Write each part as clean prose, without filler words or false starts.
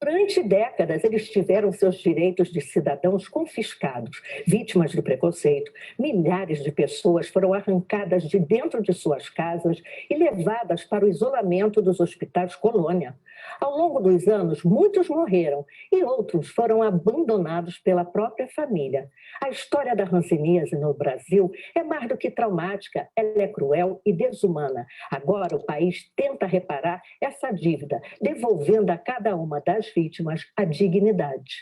Durante décadas, eles tiveram seus direitos de cidadãos confiscados. Vítimas do preconceito, milhares de pessoas foram arrancadas de dentro de suas casas e levadas para o isolamento dos hospitais colônia. Ao longo dos anos, muitos morreram e outros foram abandonados pela própria família. A história da hanseníase no Brasil é mais do que traumática, ela é cruel e desumana. Agora, o país tenta reparar essa dívida, devolvendo a cada uma das vítimas a dignidade.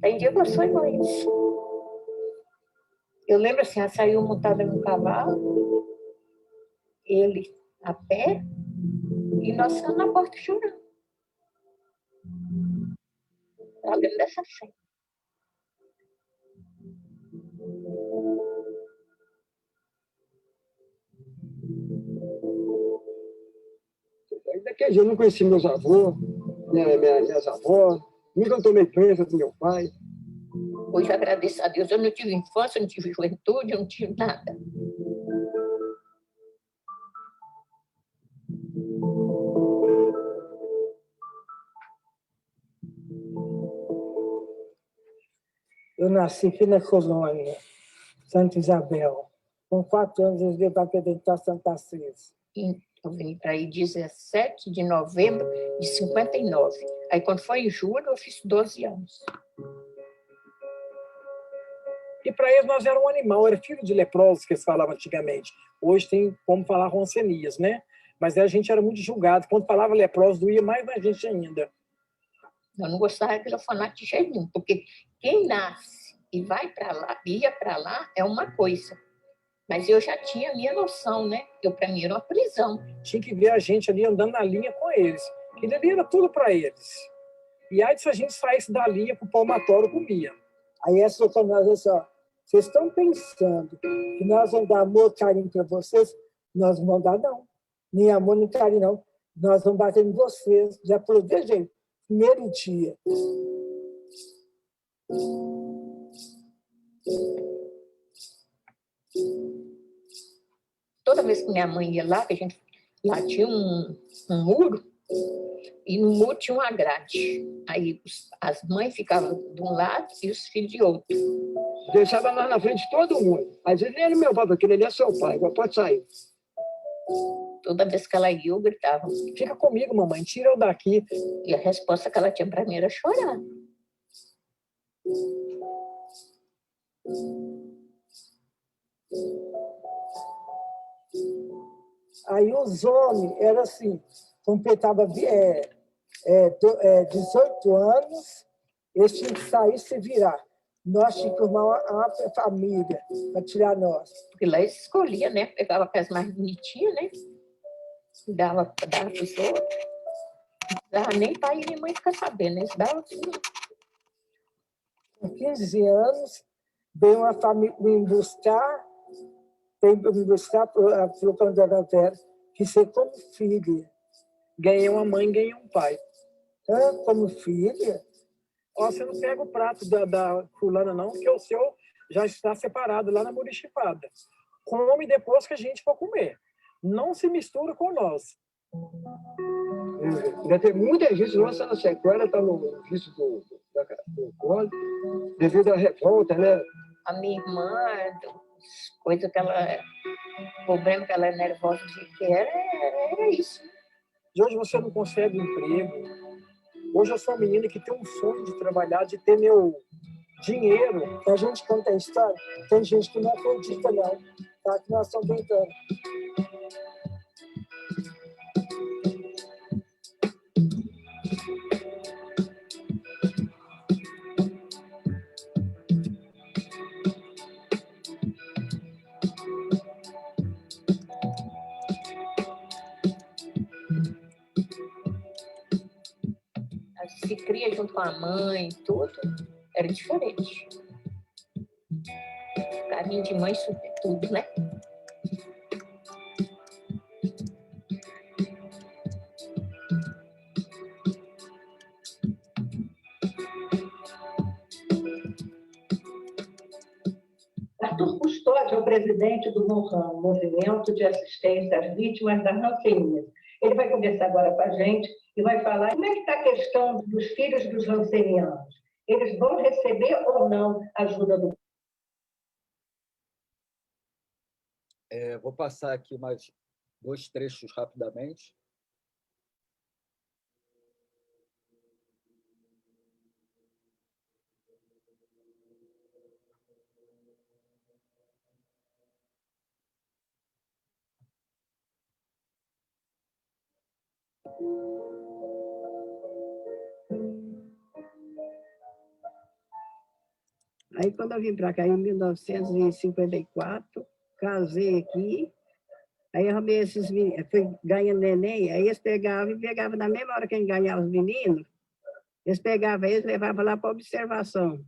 Tem dia que eu sonho com isso. Eu lembro assim, ela saiu montada no cavalo, ele a pé, e nós ficamos na porta chorando. Eu lembro dessa cena. Daquele dia eu não conheci meus avós, minhas avós, nunca tomei crença do meu pai. Hoje eu agradeço a Deus, eu não tive infância, não tive juventude, eu não tive nada. Eu nasci aqui na colônia, Santa Isabel. Com 4 anos, eles veio para Pedrental Santa Cecília. Eu vim para aí 17 de novembro de 59. Aí, quando foi em julho, eu fiz 12 anos. E para eles nós era um animal, era filho de leprosos que eles falavam antigamente. Hoje tem como falar roncenias, né? Mas a gente era muito julgado. Quando falava leproso, doía mais na gente ainda. Eu não gostava de orfanato de jeito nenhum, porque quem nasce e vai para lá, ia para lá, é uma coisa. Mas eu já tinha a minha noção, né? Para mim era uma prisão. Tinha que ver a gente ali andando na linha com eles. Aquilo ali era tudo para eles. E aí, se a gente saísse da linha para o palmatório, comia. Aí essa para nós, assim, ó, vocês estão pensando que nós vamos dar amor e carinho para vocês? Nós não vamos dar, não. Nem amor, nem carinho, não. Nós vamos bater em vocês. Já protegem. Primeiro dia. Toda vez que minha mãe ia lá, que a gente lá tinha um muro, e no muro tinha uma grade. Aí as mães ficavam de um lado e os filhos de outro. Deixava lá na frente todo mundo. Às vezes ele era meu pai, porque ele é seu pai, agora pode sair. Toda vez que ela ia, eu gritava: fica comigo, mamãe, tira eu daqui. E a resposta que ela tinha para mim era chorar. Aí os homens, era assim, completavam 18 anos, eles tinham que sair e se virar. Nós tínhamos que arrumar uma família para tirar nós. Porque lá eles escolhiam, né? Pegava as mais bonitinhas, né? Dava para os outros. Não dava nem pai e nem mãe ficar sabendo, eles davam assim. Com 15 anos, veio uma família me buscar para o candidato velho, que ser como filha. Ganhei uma mãe, ganhei um pai. Como filha? Ó, você não pega o prato da fulana, não, porque o seu já está separado lá na murichipada. Come depois que a gente for comer. Não se mistura com nós. Ainda tem muita gente nossa na sequela, está no vício do colo, devido à revolta, né? A minha irmã, coisa que ela, problema que ela é nervosa do jeito que era isso. De hoje você não consegue emprego. Hoje eu sou uma menina que tem um sonho de trabalhar, de ter meu dinheiro. A gente conta a história, tem gente que não acredita, não. Tá? Que nós estamos brincando. Se cria junto com a mãe, tudo, era diferente. Carinho de mãe sobre tudo, né? é o presidente do MORRAN, Movimento de Assistência às Vítimas da Hanseníase. Ele vai conversar agora com a gente e vai falar como é que está a questão dos filhos dos rancenianos. Eles vão receber ou não ajuda do... Vou passar aqui mais 2 trechos rapidamente. Aí, quando eu vim para cá, em 1954, casei aqui, aí eu arrumei esses meninos, fui ganhando neném, aí eles pegavam na mesma hora que eles ganhavam os meninos, eles pegavam eles e levavam lá para observação.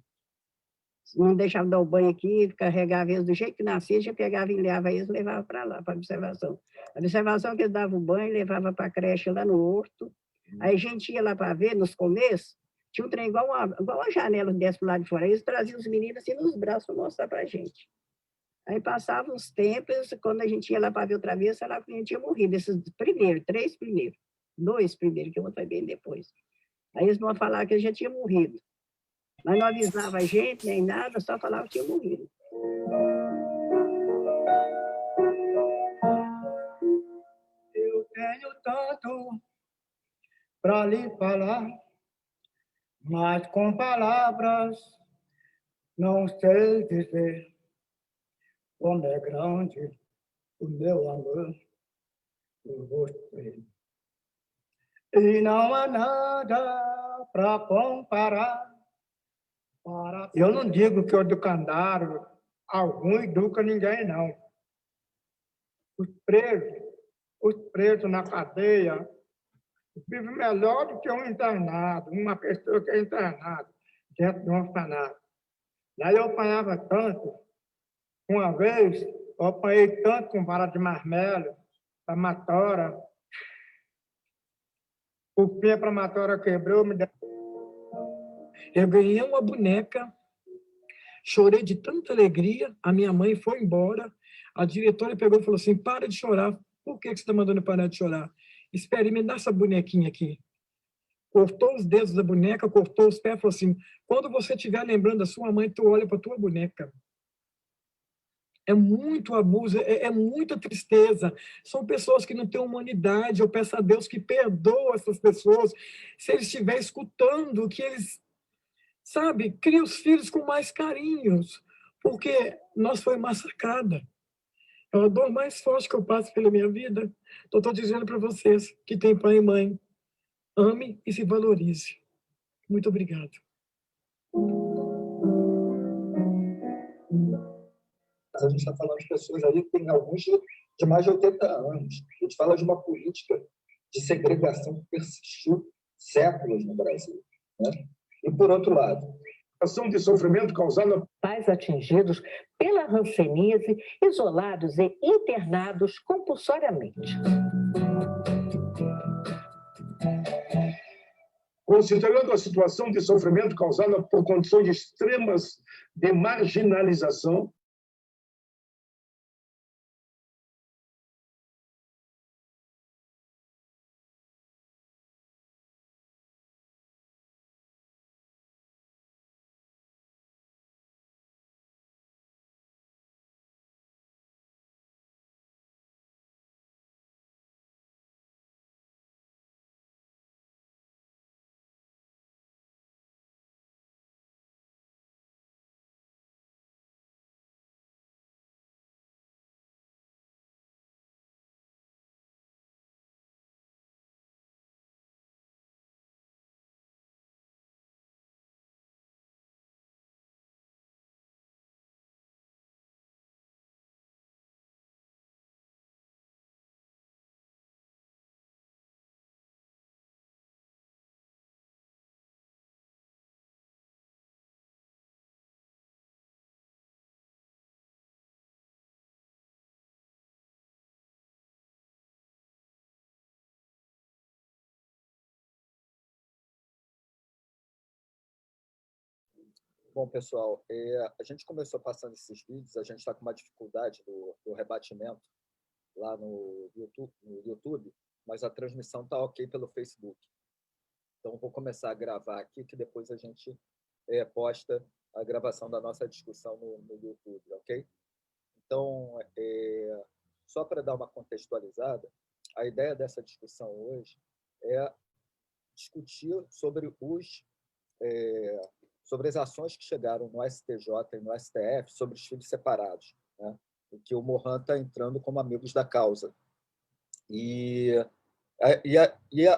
Não deixavam dar o banho aqui, carregava eles do jeito que nascia, já pegava e levava eles e levava para lá, para observação. A observação que eles davam o banho, levava para a creche lá no Horto, aí a gente ia lá para ver, nos começos, tinha um trem igual uma janela desse pro lado de fora. Eles traziam os meninos assim nos braços para mostrar para a gente. Aí passavam os tempos, quando a gente ia lá para ver outra vez, sei lá que a gente tinha morrido. Esses primeiros, 3 primeiros. 2 primeiros, que eu vou saber bem depois. Aí eles vão falar que ele já tinha morrido. Mas não avisava a gente, nem nada, só falava que tinha morrido. Eu tenho tanto para lhe falar, mas com palavras não sei dizer como é grande o meu amor por você. E não há nada para comparar. Eu não digo que o educandário algum educa ninguém, não. Os presos na cadeia vivem melhor do que um internado, uma pessoa que é internada dentro de um orfanato. Daí eu apanhava tanto. Uma vez, eu apanhei tanto com vara de marmelo, palmatória. O fim, a palmatória quebrou, me deu... Eu ganhei uma boneca, chorei de tanta alegria, a minha mãe foi embora, a diretora pegou e falou assim, para de chorar. Por que você está mandando parar de chorar? Espere, me dá essa bonequinha aqui. Cortou os dedos da boneca, cortou os pés, falou assim, quando você estiver lembrando da sua mãe, tu olha para a tua boneca. É muito abuso, é muita tristeza. São pessoas que não têm humanidade. Eu peço a Deus que perdoe essas pessoas, se eles estiverem escutando, que eles, sabe, criem os filhos com mais carinhos, porque nós foi massacrada. É a dor mais forte que eu passo pela minha vida. Então, estou dizendo para vocês que tem pai e mãe, ame e se valorize. Muito obrigado. A gente está falando de pessoas ali que tem alguns de mais de 80 anos. A gente fala de uma política de segregação que persistiu séculos no Brasil, né? E, por outro lado, a situação de sofrimento causada... Pais atingidos pela hanseníase, isolados e internados compulsoriamente. Considerando a situação de sofrimento causada por condições extremas de marginalização, Bom, pessoal, a gente começou passando esses vídeos, a gente está com uma dificuldade do rebatimento lá no YouTube, mas a transmissão está ok pelo Facebook. Então, vou começar a gravar aqui, que depois a gente posta a gravação da nossa discussão no YouTube, ok? Então, só para dar uma contextualizada, a ideia dessa discussão hoje é discutir sobre as ações que chegaram no STJ e no STF sobre os filhos separados, né? E que o Mohan está entrando como amigos da causa. E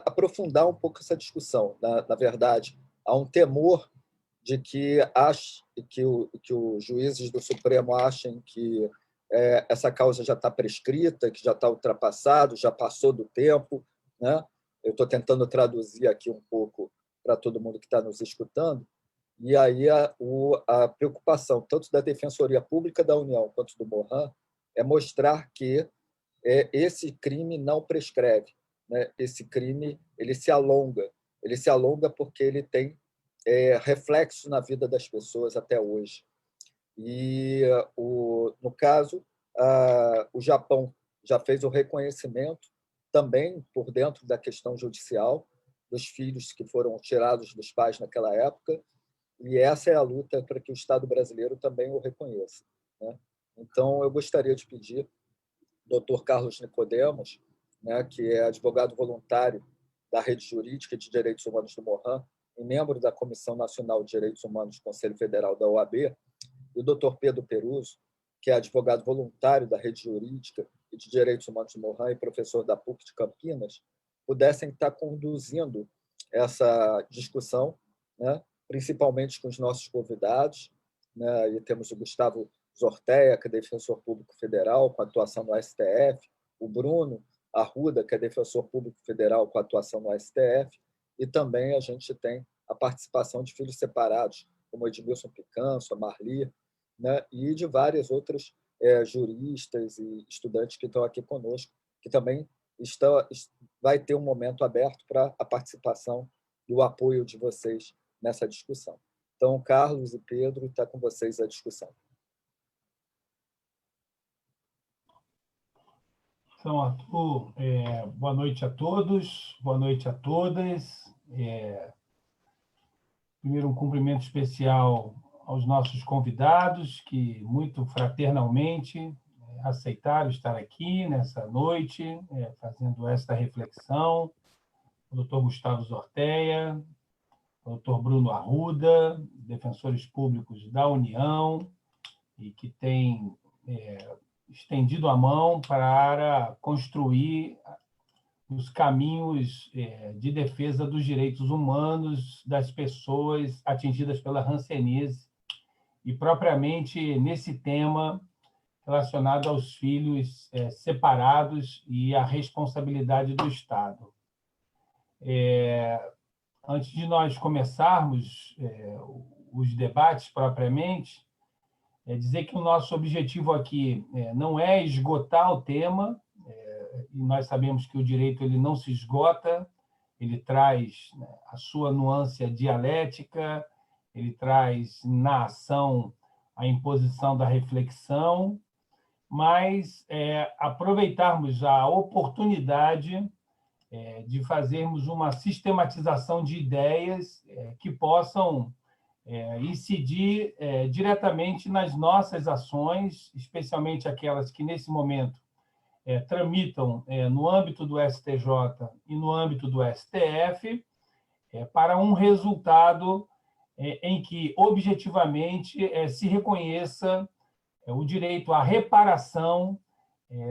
aprofundar um pouco essa discussão. Na verdade, há um temor de que os juízes do Supremo achem que essa causa já está prescrita, que já está ultrapassado, já passou do tempo, né? Eu estou tentando traduzir aqui um pouco para todo mundo que está nos escutando. E aí a preocupação tanto da Defensoria Pública da União quanto do Mohan é mostrar que esse crime não prescreve, né? Esse crime ele se alonga porque ele tem reflexo na vida das pessoas até hoje. E no caso, o Japão já fez o reconhecimento também por dentro da questão judicial dos filhos que foram tirados dos pais naquela época. E essa é a luta para que o Estado brasileiro também o reconheça, né? Então, eu gostaria de pedir ao Dr. Carlos Nicodemos, né, que é advogado voluntário da Rede Jurídica de Direitos Humanos do Mohan e membro da Comissão Nacional de Direitos Humanos do Conselho Federal da OAB, e o Dr. Pedro Peruso, que é advogado voluntário da Rede Jurídica e de Direitos Humanos do Mohan e professor da PUC de Campinas, pudessem estar conduzindo essa discussão, né, principalmente com os nossos convidados, né? E temos o Gustavo Zorteia, que é defensor público federal, com atuação no STF, o Bruno Arruda, que é defensor público federal, com atuação no STF, e também a gente tem a participação de filhos separados, como Edmilson Picanso, a Marli, né? E de várias outras juristas e estudantes que estão aqui conosco, que também vai ter um momento aberto para a participação e o apoio de vocês nessa discussão. Então, Carlos e Pedro, está com vocês a discussão. Então, Arthur, boa noite a todos, boa noite a todas. Primeiro, um cumprimento especial aos nossos convidados, que muito fraternalmente aceitaram estar aqui nessa noite, fazendo esta reflexão. O Dr. Gustavo Zorteia, o Dr. Bruno Arruda, defensores públicos da União, e que tem estendido a mão para construir os caminhos de defesa dos direitos humanos das pessoas atingidas pela hanseníase, e propriamente nesse tema relacionado aos filhos separados e à responsabilidade do Estado. Antes de nós começarmos os debates propriamente, dizer que o nosso objetivo aqui não é esgotar o tema, e nós sabemos que o direito ele não se esgota, ele traz, né, a sua nuance dialética, ele traz na ação a imposição da reflexão, mas aproveitarmos a oportunidade de fazermos uma sistematização de ideias que possam incidir diretamente nas nossas ações, especialmente aquelas que, nesse momento, tramitam no âmbito do STJ e no âmbito do STF, para um resultado em que, objetivamente, se reconheça o direito à reparação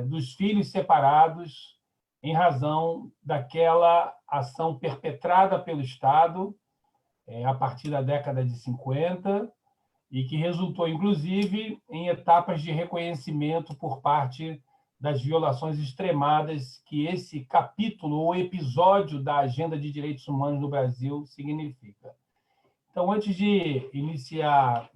dos filhos separados em razão daquela ação perpetrada pelo Estado a partir da década de 50 e que resultou, inclusive, em etapas de reconhecimento por parte das violações extremadas que esse capítulo ou episódio da Agenda de Direitos Humanos no Brasil significa. Então, antes de iniciar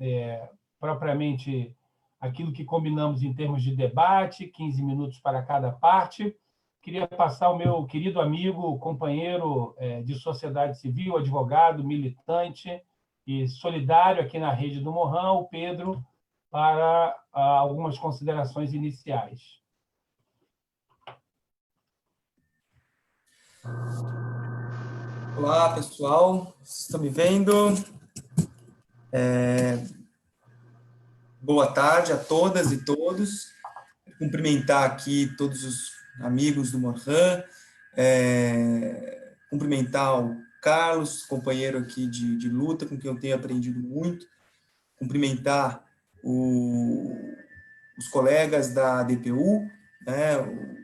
propriamente aquilo que combinamos em termos de debate, 15 minutos para cada parte, queria passar ao meu querido amigo, companheiro de sociedade civil, advogado, militante, e solidário aqui na rede do Morran, o Pedro, para algumas considerações iniciais. Olá, pessoal. Vocês estão me vendo? Boa tarde a todas e todos. Cumprimentar aqui todos os amigos do Morran, cumprimentar o Carlos, companheiro aqui de luta, com quem eu tenho aprendido muito, cumprimentar os colegas da DPU, né, o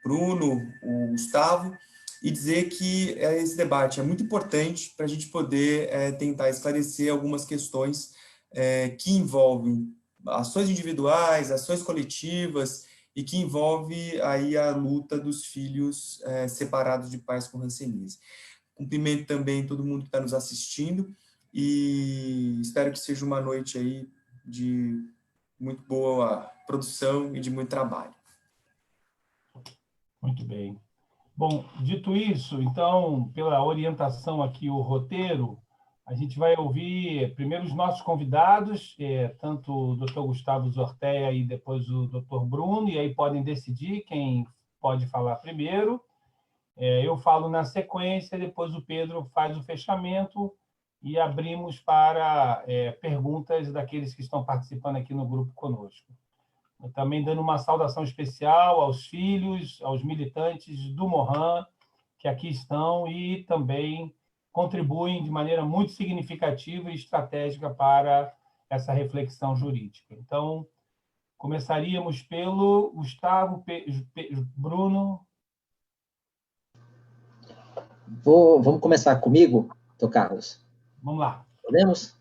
Bruno, o Gustavo, e dizer que esse debate é muito importante para a gente poder tentar esclarecer algumas questões que envolvem ações individuais, ações coletivas, e que envolve aí a luta dos filhos separados de pais com hanseníase. Cumprimento também todo mundo que está nos assistindo, e espero que seja uma noite aí de muito boa produção e de muito trabalho. Muito bem. Bom, dito isso, então, pela orientação aqui, o roteiro, a gente vai ouvir primeiro os nossos convidados, tanto o Dr. Gustavo Zortea e depois o Dr. Bruno, e aí podem decidir quem pode falar primeiro. Eu falo na sequência, depois o Pedro faz o fechamento e abrimos para perguntas daqueles que estão participando aqui no grupo conosco. Também dando uma saudação especial aos filhos, aos militantes do Morran, que aqui estão e também contribuem de maneira muito significativa e estratégica para essa reflexão jurídica. Então, começaríamos pelo Gustavo, Bruno. Vamos começar comigo, Dr. Carlos? Vamos lá. Podemos?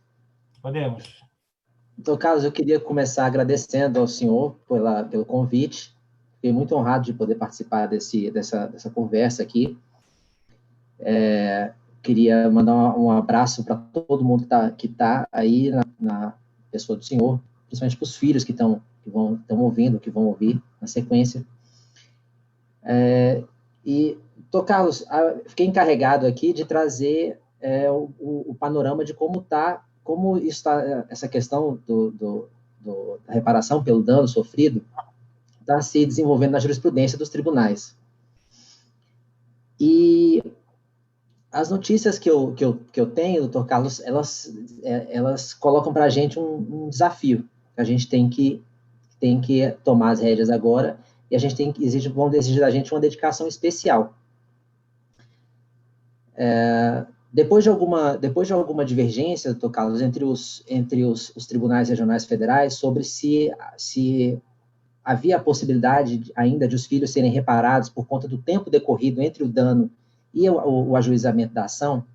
Podemos. Dr. Carlos, eu queria começar agradecendo ao senhor pelo convite. Fiquei muito honrado de poder participar dessa conversa aqui. Queria mandar um abraço para todo mundo que tá aí na pessoa do senhor, principalmente para os filhos que estão ouvindo, que vão ouvir na sequência. E, Dr. Carlos, fiquei encarregado aqui de trazer o panorama de como está essa questão da reparação pelo dano sofrido está se desenvolvendo na jurisprudência dos tribunais. E as notícias que eu tenho, Dr. Carlos, elas colocam para a gente um desafio. A gente tem que tomar as rédeas agora e a gente vão exigir da gente uma dedicação especial. Depois de alguma divergência, Dr. Carlos, entre os tribunais regionais federais sobre se havia a possibilidade ainda de os filhos serem reparados por conta do tempo decorrido entre o dano e o ajuizamento da ação,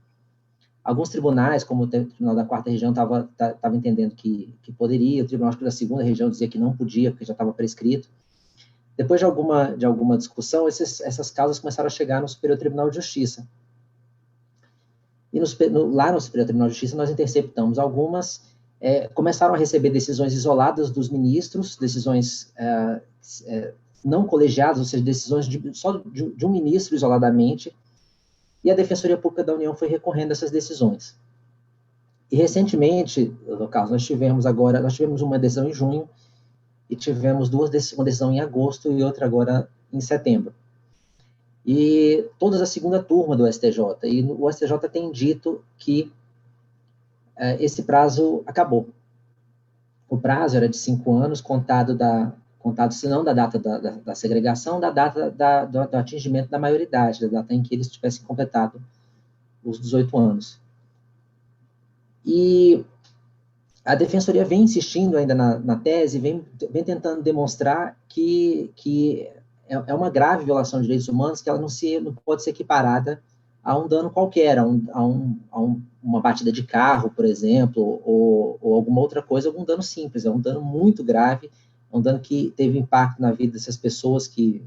alguns tribunais, como o Tribunal da 4ª Região, estava entendendo que poderia, o Tribunal da 2ª Região dizia que não podia, porque já estava prescrito. Depois de alguma discussão, essas causas começaram a chegar no Superior Tribunal de Justiça. E lá no Superior Tribunal de Justiça nós interceptamos algumas, começaram a receber decisões isoladas dos ministros, decisões não colegiadas, ou seja, decisões só de um ministro isoladamente, e a Defensoria Pública da União foi recorrendo a essas decisões. E recentemente, no caso, nós tivemos uma decisão em junho, e tivemos uma decisão em agosto e outra agora em setembro. E todas a segunda turma do STJ, e o STJ tem dito que esse prazo acabou. O prazo era de 5 anos, contado se não da data da segregação, da data do atingimento da maioridade, da data em que eles tivessem completado os 18 anos. E a Defensoria vem insistindo ainda na tese, vem tentando demonstrar que é uma grave violação de direitos humanos, que ela não pode ser equiparada a um dano qualquer, a uma batida de carro, por exemplo, ou alguma outra coisa, algum dano simples. É um dano muito grave, é um dano que teve impacto na vida dessas pessoas, que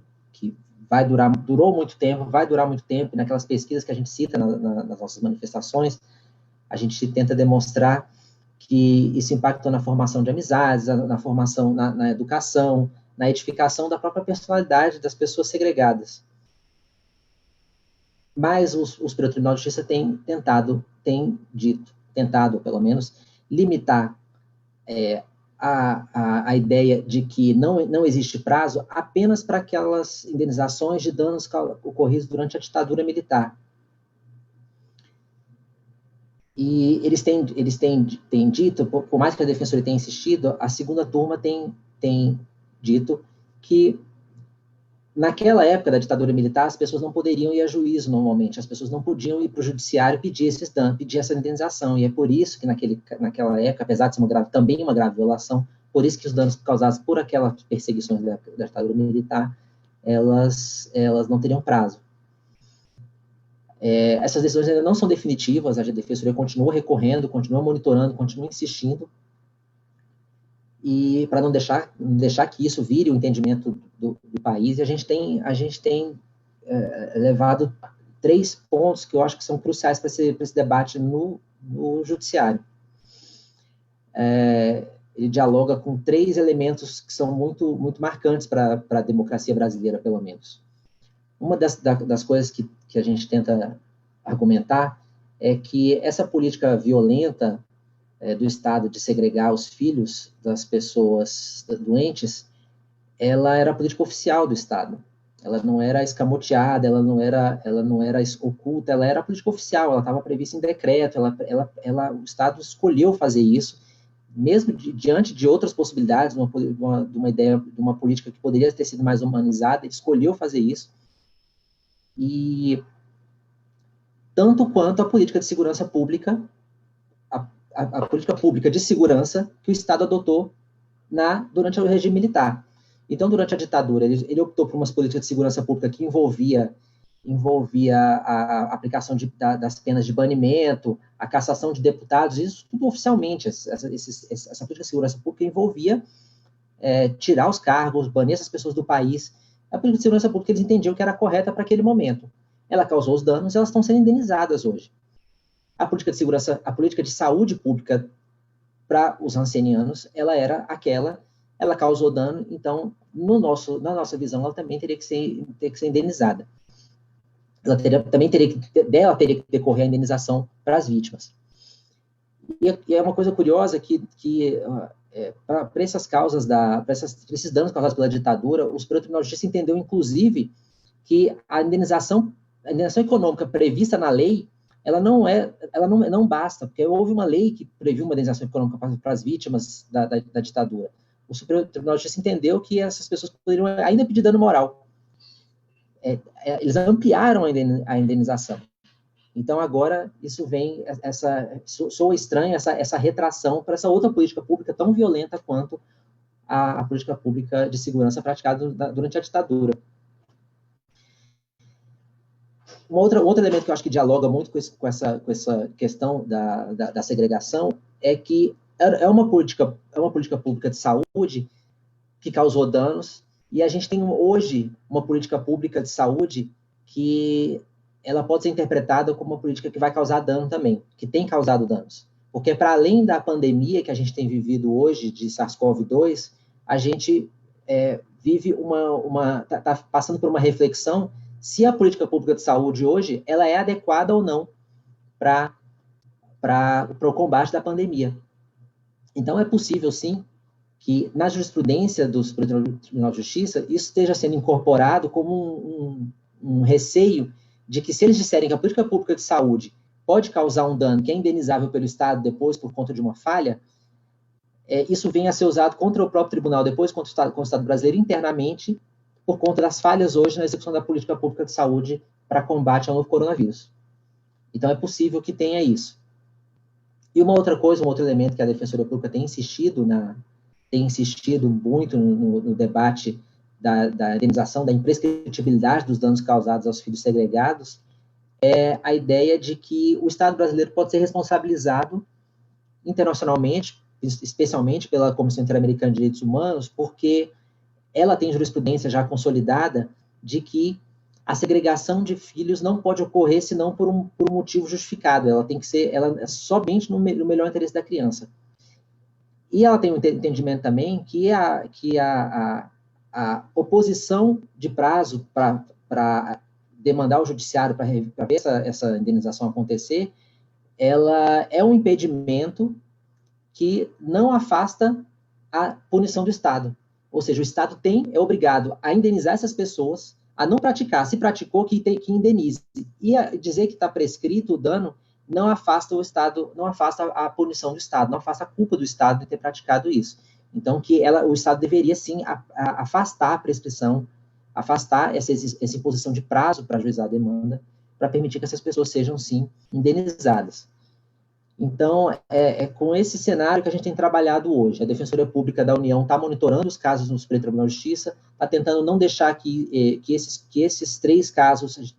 durou muito tempo, vai durar muito tempo, e naquelas pesquisas que a gente cita nas nossas manifestações, a gente tenta demonstrar que isso impactou na formação de amizades, na formação, na educação, na edificação da própria personalidade das pessoas segregadas. Mas o Superior Tribunal de Justiça tem dito tentado, pelo menos, limitar a ideia de que não existe prazo apenas para aquelas indenizações de danos ocorridos durante a ditadura militar. E eles têm dito, por mais que a Defensoria tenha insistido, a segunda turma tem dito que naquela época da ditadura militar as pessoas não poderiam ir a juízo normalmente, as pessoas não podiam ir para o judiciário pedir esses danos, pedir essa indenização, e é por isso que naquela época, apesar de ser também uma grave violação, por isso que os danos causados por aquelas perseguições da ditadura militar, elas não teriam prazo. Essas decisões ainda não são definitivas, a Defensoria continua recorrendo, continua monitorando, continua insistindo, e para não deixar que isso vire o entendimento do país, e a gente tem levado 3 pontos que eu acho que são cruciais para esse debate no judiciário. Ele dialoga com 3 elementos que são muito, muito marcantes para a democracia brasileira, pelo menos. Uma das coisas que a gente tenta argumentar é que essa política violenta do Estado de segregar os filhos das pessoas doentes, ela era a política oficial do Estado. Ela não era escamoteada, ela não era oculta, ela era a política oficial, ela estava prevista em decreto, o Estado escolheu fazer isso, mesmo diante de outras possibilidades, de uma ideia, de uma política que poderia ter sido mais humanizada, ele escolheu fazer isso. E tanto quanto a política de segurança pública, a política pública de segurança que o Estado adotou durante o regime militar. Então, durante a ditadura, ele optou por umas políticas de segurança pública que envolvia a aplicação das penas de banimento, a cassação de deputados, isso tudo oficialmente. Essa política de segurança pública envolvia tirar os cargos, banir essas pessoas do país. A política de segurança pública eles entendiam que era correta para aquele momento. Ela causou os danos e elas estão sendo indenizadas hoje. A política de segurança, a política de saúde pública para os rancenianos, ela causou dano, então, na nossa visão, ela também teria que ser indenizada. Também teria que decorrer a indenização para as vítimas. E é uma coisa curiosa que para essas causas, para esses danos causados pela ditadura, o Superior Tribunal de Justiça entendeu, inclusive, que a indenização econômica prevista na lei, ela não basta, porque houve uma lei que previu uma indenização econômica para as vítimas da ditadura. O Superior Tribunal de Justiça entendeu que essas pessoas poderiam ainda pedir dano moral. Eles ampliaram a indenização. Então, agora, isso vem, soa estranho essa retração para essa outra política pública tão violenta quanto a política pública de segurança praticada durante a ditadura. Um outro elemento que eu acho que dialoga muito com essa questão da segregação é que é uma política pública de saúde que causou danos, e a gente tem hoje uma política pública de saúde que ela pode ser interpretada como uma política que vai causar dano também, que tem causado danos. Porque, para além da pandemia que a gente tem vivido hoje, de SARS-CoV-2, a gente vive está passando por uma reflexão se a política pública de saúde hoje ela é adequada ou não para o combate da pandemia. Então, é possível, sim, que na jurisprudência do Superior Tribunal de Justiça isso esteja sendo incorporado como um receio de que, se eles disserem que a política pública de saúde pode causar um dano que é indenizável pelo Estado depois por conta de uma falha, isso venha a ser usado contra o próprio tribunal depois, contra o Estado brasileiro internamente, por conta das falhas hoje na execução da política pública de saúde para combate ao novo coronavírus. Então, é possível que tenha isso. E um outro elemento que a Defensoria Pública tem insistido muito no debate da indenização, da imprescritibilidade dos danos causados aos filhos segregados, é a ideia de que o Estado brasileiro pode ser responsabilizado internacionalmente, especialmente pela Comissão Interamericana de Direitos Humanos, porque ela tem jurisprudência já consolidada de que a segregação de filhos não pode ocorrer senão por um motivo justificado. Ela tem que ser somente no melhor interesse da criança. E ela tem um entendimento também que a oposição de prazo para demandar o judiciário para ver essa indenização acontecer ela é um impedimento que não afasta a punição do Estado. Ou seja, o Estado é obrigado a indenizar essas pessoas, a não praticar. Se praticou, que indenize. E dizer que está prescrito o dano não afasta o Estado, não afasta a punição do Estado, não afasta a culpa do Estado de ter praticado isso. Então, o Estado deveria, sim, afastar a prescrição, afastar essa imposição de prazo para ajuizar a demanda, para permitir que essas pessoas sejam, sim, indenizadas. Então, é com esse cenário que a gente tem trabalhado hoje. A Defensoria Pública da União está monitorando os casos no Supremo Tribunal de Justiça, está tentando não deixar que esses 3 casos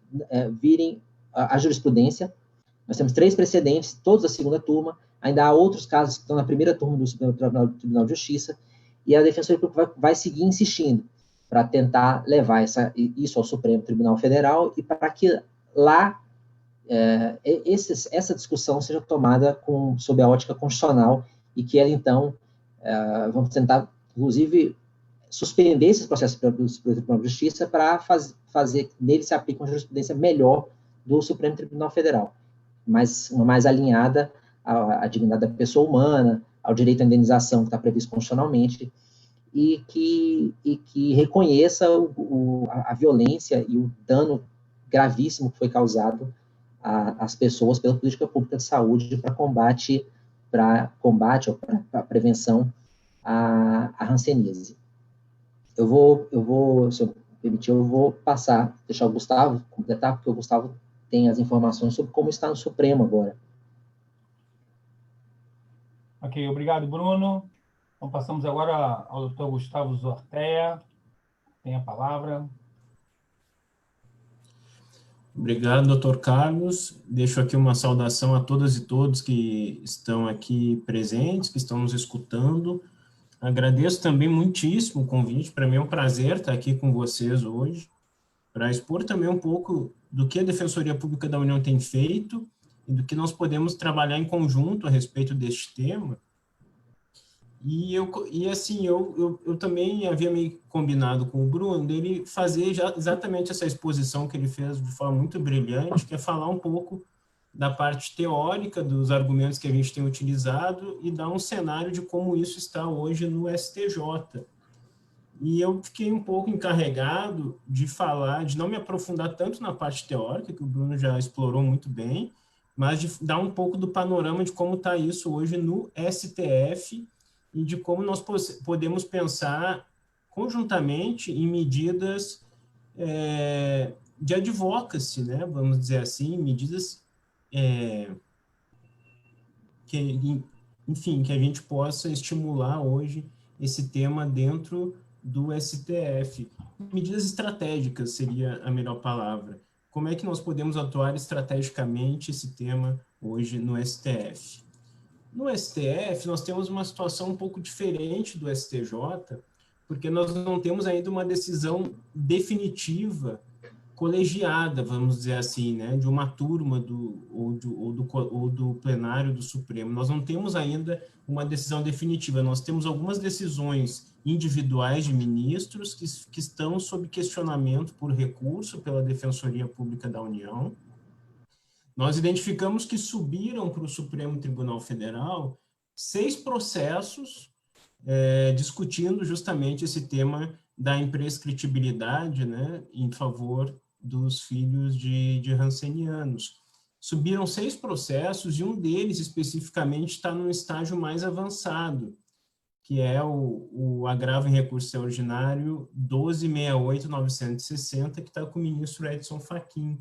virem a jurisprudência. Nós temos 3 precedentes, todos da segunda turma, ainda há outros casos que estão na primeira turma do Supremo Tribunal de Justiça, e a Defensoria Pública vai seguir insistindo para tentar levar isso ao Supremo Tribunal Federal e para que lá essa discussão seja tomada sob a ótica constitucional e que ela, então, vamos tentar, inclusive, suspender esses processos pelo Tribunal de Justiça para fazer nele se aplique uma jurisprudência melhor do Supremo Tribunal Federal, uma mais alinhada à dignidade da pessoa humana, ao direito à indenização que está previsto constitucionalmente, e que reconheça a violência e o dano gravíssimo que foi causado às pessoas pela política pública de saúde para combate ou para prevenção à hanseníase. Eu vou, se eu permitir, eu vou deixar o Gustavo completar, porque o Gustavo tem as informações sobre como está no Supremo agora. Ok, obrigado, Bruno. Então, passamos agora ao Dr. Gustavo Zortea. Tem a palavra. Obrigado, doutor Carlos. Deixo aqui uma saudação a todas e todos que estão aqui presentes, que estão nos escutando. Agradeço também muitíssimo o convite. Para mim é um prazer estar aqui com vocês hoje, para expor também um pouco do que a Defensoria Pública da União tem feito e do que nós podemos trabalhar em conjunto a respeito deste tema. E assim, eu também havia me combinado com o Bruno dele fazer exatamente essa exposição que ele fez de forma muito brilhante, que é falar um pouco da parte teórica dos argumentos que a gente tem utilizado e dar um cenário de como isso está hoje no STJ. E eu fiquei um pouco encarregado de não me aprofundar tanto na parte teórica, que o Bruno já explorou muito bem, mas de dar um pouco do panorama de como está isso hoje no STF, e de como nós podemos pensar conjuntamente em medidas de advocacy, né? Vamos dizer assim, medidas que a gente possa estimular hoje esse tema dentro do STF. Medidas estratégicas seria a melhor palavra. Como é que nós podemos atuar estrategicamente esse tema hoje no STF? No STF, nós temos uma situação um pouco diferente do STJ, porque nós não temos ainda uma decisão definitiva, colegiada, vamos dizer assim, né, de uma turma ou do plenário do Supremo. Nós não temos ainda uma decisão definitiva, nós temos algumas decisões individuais de ministros que estão sob questionamento por recurso pela Defensoria Pública da União. Nós identificamos que subiram para o Supremo Tribunal Federal 6 processos discutindo justamente esse tema da imprescritibilidade, né, em favor dos filhos de hansenianos. Subiram 6 processos e um deles especificamente está num estágio mais avançado, que é o agravo em recurso extraordinário 1268-960, que está com o ministro Edson Fachin.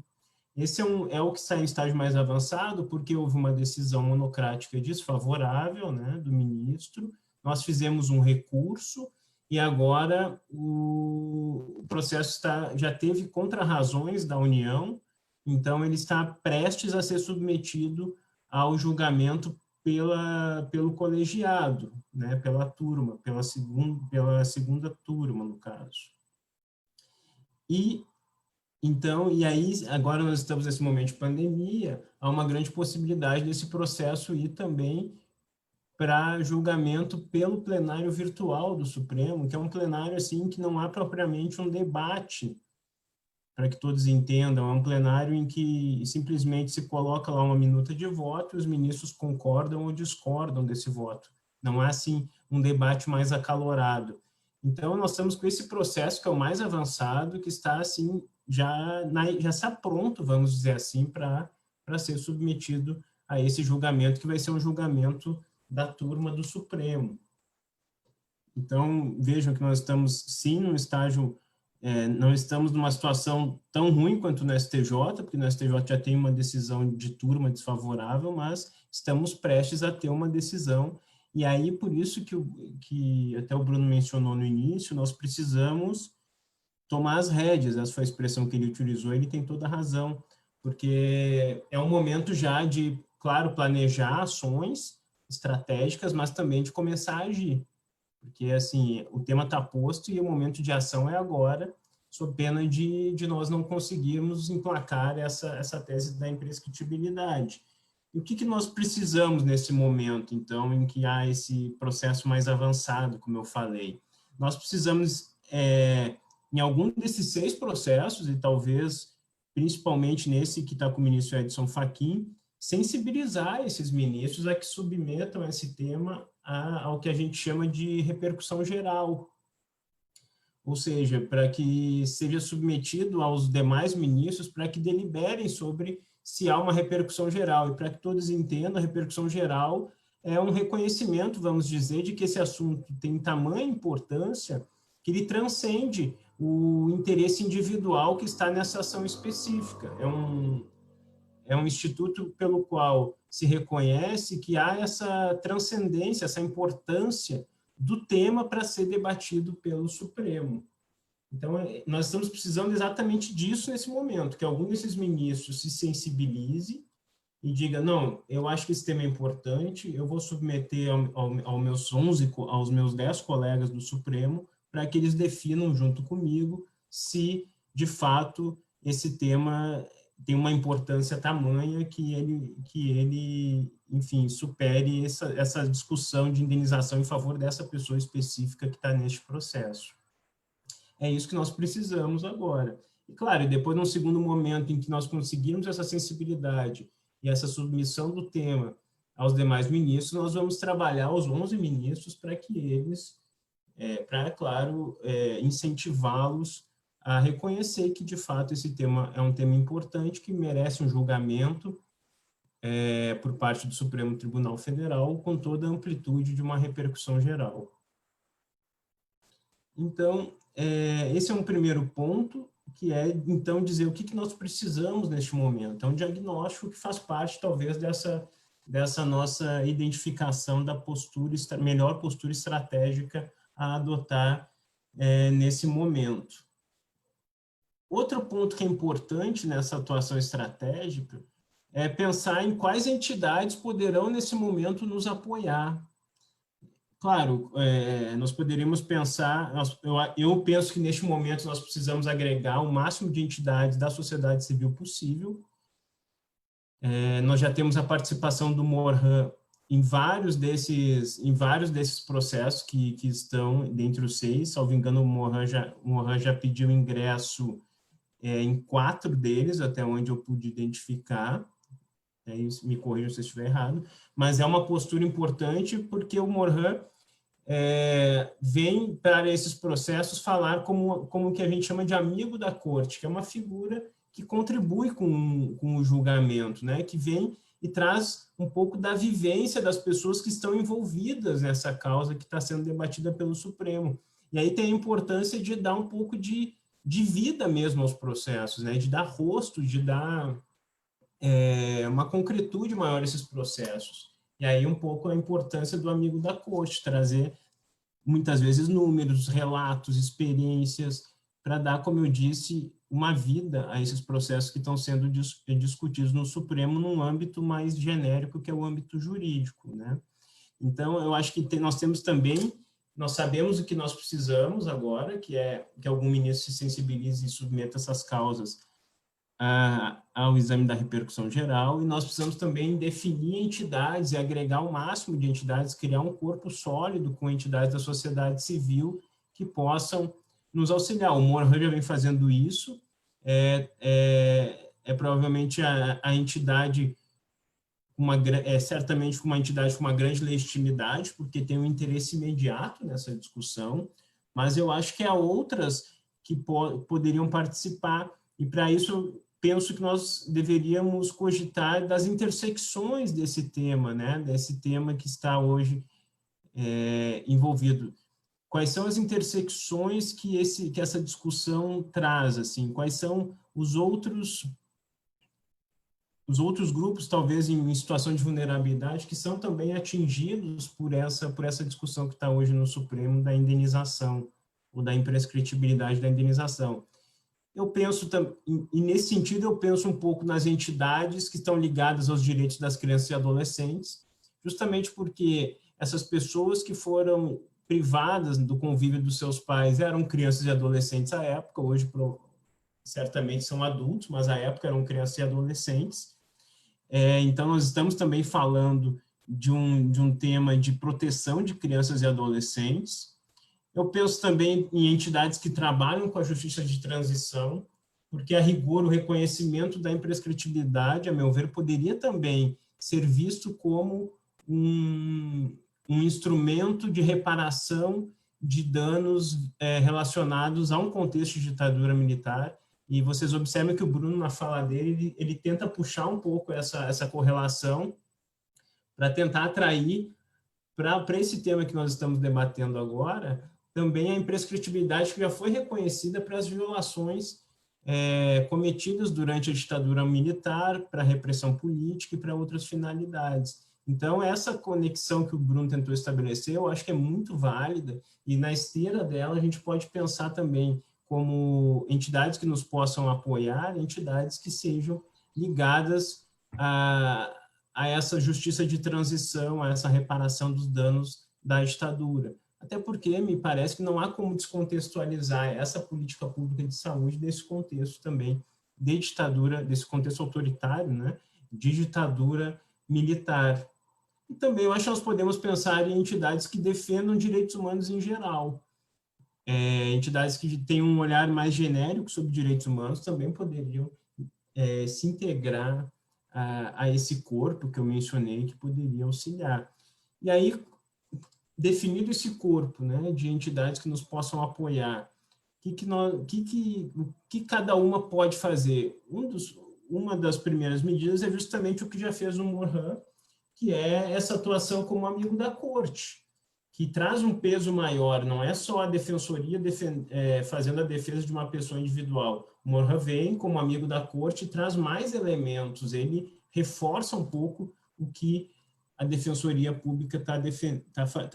Esse é o que está em estágio mais avançado, porque houve uma decisão monocrática desfavorável, né, do ministro. Nós fizemos um recurso e agora o processo já teve contrarrazões da União, então ele está prestes a ser submetido ao julgamento pelo colegiado, né, pela turma, pela segunda turma, no caso. E aí, agora nós estamos nesse momento de pandemia, há uma grande possibilidade desse processo ir também para julgamento pelo plenário virtual do Supremo, que é um plenário assim que não há propriamente um debate para que todos entendam, é um plenário em que simplesmente se coloca lá uma minuta de voto e os ministros concordam ou discordam desse voto. Não é, assim, um debate mais acalorado. Então, nós estamos com esse processo que é o mais avançado, que está, assim, já está pronto, vamos dizer assim, para ser submetido a esse julgamento, que vai ser um julgamento da turma do Supremo. Então, vejam que nós estamos, sim, num estágio, não estamos numa situação tão ruim quanto no STJ, porque no STJ já tem uma decisão de turma desfavorável, mas estamos prestes a ter uma decisão. E aí, por isso que até o Bruno mencionou no início, nós precisamos tomar as rédeas, essa foi a expressão que ele utilizou, ele tem toda a razão, porque é um momento já de, claro, planejar ações estratégicas, mas também de começar a agir. Porque, assim, o tema está posto e o momento de ação é agora, sob pena de nós não conseguirmos emplacar essa tese da imprescritibilidade. E o que nós precisamos nesse momento, então, em que há esse processo mais avançado, como eu falei? Nós precisamos, em algum desses 6 processos, e talvez principalmente nesse que está com o ministro Edson Fachin, sensibilizar esses ministros a que submetam esse tema ao que a gente chama de repercussão geral. Ou seja, para que seja submetido aos demais ministros para que deliberem sobre se há uma repercussão geral. E para que todos entendam, a repercussão geral é um reconhecimento, vamos dizer, de que esse assunto tem tamanha importância que ele transcende o interesse individual que está nessa ação específica. É um instituto pelo qual se reconhece que há essa transcendência, essa importância do tema para ser debatido pelo Supremo. Então, nós estamos precisando exatamente disso nesse momento, que algum desses ministros se sensibilize e diga, não, eu acho que esse tema é importante, eu vou submeter aos meus 10 colegas do Supremo para que eles definam junto comigo se, de fato, esse tema tem uma importância tamanha que ele, enfim, supere essa discussão de indenização em favor dessa pessoa específica que está neste processo. É isso que nós precisamos agora. E, claro, depois, num segundo momento em que nós conseguirmos essa sensibilidade e essa submissão do tema aos demais ministros, nós vamos trabalhar os 11 ministros para que eles, claro, incentivá-los a reconhecer que, de fato, esse tema é um tema importante, que merece um julgamento por parte do Supremo Tribunal Federal, com toda a amplitude de uma repercussão geral. Então, esse é um primeiro ponto, que é, então, dizer o que nós precisamos neste momento. É um diagnóstico que faz parte, talvez, dessa nossa identificação da melhor postura estratégica a adotar nesse momento. Outro ponto que é importante nessa atuação estratégica é pensar em quais entidades poderão, nesse momento, nos apoiar. Claro, nós poderíamos pensar, eu penso que, neste momento, nós precisamos agregar o máximo de entidades da sociedade civil possível. Nós já temos a participação do MORHAN em vários desses processos que estão dentre os 6, salvo engano, o MORHAN já pediu ingresso em 4 deles, até onde eu pude identificar, me corrijam se eu estiver errado, mas é uma postura importante porque o MORHAN vem para esses processos falar como o que a gente chama de amigo da corte, que é uma figura que contribui com o julgamento, né? Que vem e traz um pouco da vivência das pessoas que estão envolvidas nessa causa que está sendo debatida pelo Supremo. E aí tem a importância de dar um pouco de vida mesmo aos processos, né? De dar rosto, de dar uma concretude maior a esses processos. E aí um pouco a importância do amigo da corte, trazer muitas vezes números, relatos, experiências, para dar, como eu disse, uma vida a esses processos que estão sendo discutidos no Supremo num âmbito mais genérico, que é o âmbito jurídico, né? Então, eu acho que nós temos também, nós sabemos o que nós precisamos agora, que é que algum ministro se sensibilize e submeta essas causas ao exame da repercussão geral, e nós precisamos também definir entidades e agregar o máximo de entidades, criar um corpo sólido com entidades da sociedade civil que possam nos auxiliar. O MORHAN já vem fazendo isso, é provavelmente a entidade, certamente uma entidade com uma grande legitimidade, porque tem um interesse imediato nessa discussão, mas eu acho que há outras que poderiam participar, e para isso eu penso que nós deveríamos cogitar das intersecções desse tema, né? Desse tema que está hoje envolvido. Quais são as intersecções que essa discussão traz? Assim? Quais são os outros grupos, talvez em situação de vulnerabilidade, que são também atingidos por essa discussão que está hoje no Supremo da indenização, ou da imprescritibilidade da indenização. Eu penso, e nesse sentido, eu penso um pouco nas entidades que estão ligadas aos direitos das crianças e adolescentes, justamente porque essas pessoas que foram privadas do convívio dos seus pais eram crianças e adolescentes à época, hoje certamente são adultos, mas à época eram crianças e adolescentes. Então, nós estamos também falando de um tema de proteção de crianças e adolescentes. Eu penso também em entidades que trabalham com a justiça de transição, porque, a rigor, o reconhecimento da imprescritibilidade, a meu ver, poderia também ser visto como um instrumento de reparação de danos relacionados a um contexto de ditadura militar. E vocês observam que o Bruno, na fala dele, ele tenta puxar um pouco essa correlação para tentar atrair para esse tema que nós estamos debatendo agora, também a imprescritibilidade que já foi reconhecida para as violações cometidas durante a ditadura militar, para a repressão política e para outras finalidades. Então, essa conexão que o Bruno tentou estabelecer, eu acho que é muito válida, e na esteira dela a gente pode pensar também como entidades que nos possam apoiar, entidades que sejam ligadas a essa justiça de transição, a essa reparação dos danos da ditadura. Até porque me parece que não há como descontextualizar essa política pública de saúde desse contexto também de ditadura, desse contexto autoritário, né, de ditadura militar. E também eu acho que nós podemos pensar em entidades que defendam direitos humanos em geral. Entidades que têm um olhar mais genérico sobre direitos humanos também poderiam se integrar a esse corpo que eu mencionei, que poderia auxiliar. E aí, definido esse corpo, né, de entidades que nos possam apoiar, o que cada uma pode fazer? Uma das primeiras medidas é justamente o que já fez o Morhan, que é essa atuação como amigo da corte, que traz um peso maior, não é só a defensoria fazendo a defesa de uma pessoa individual. O Morhan vem como amigo da corte e traz mais elementos, ele reforça um pouco o que a defensoria pública está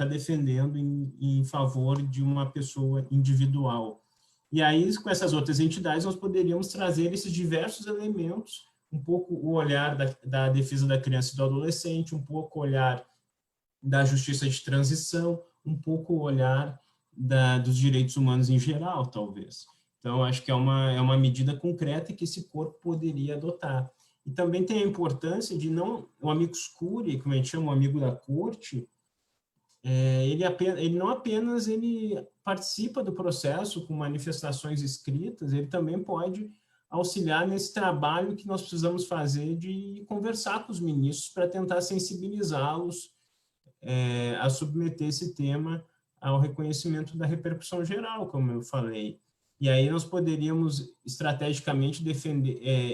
defendendo em favor de uma pessoa individual. E aí, com essas outras entidades, nós poderíamos trazer esses diversos elementos, um pouco o olhar da defesa da criança e do adolescente, um pouco o olhar da justiça de transição, um pouco o olhar dos direitos humanos em geral, talvez. Então, acho que é uma medida concreta que esse corpo poderia adotar. E também tem a importância de o amicus curiae, como a gente chama, o amigo da corte, ele não apenas participa do processo com manifestações escritas, ele também pode auxiliar nesse trabalho que nós precisamos fazer de conversar com os ministros para tentar sensibilizá-los a submeter esse tema ao reconhecimento da repercussão geral, como eu falei. E aí nós poderíamos estrategicamente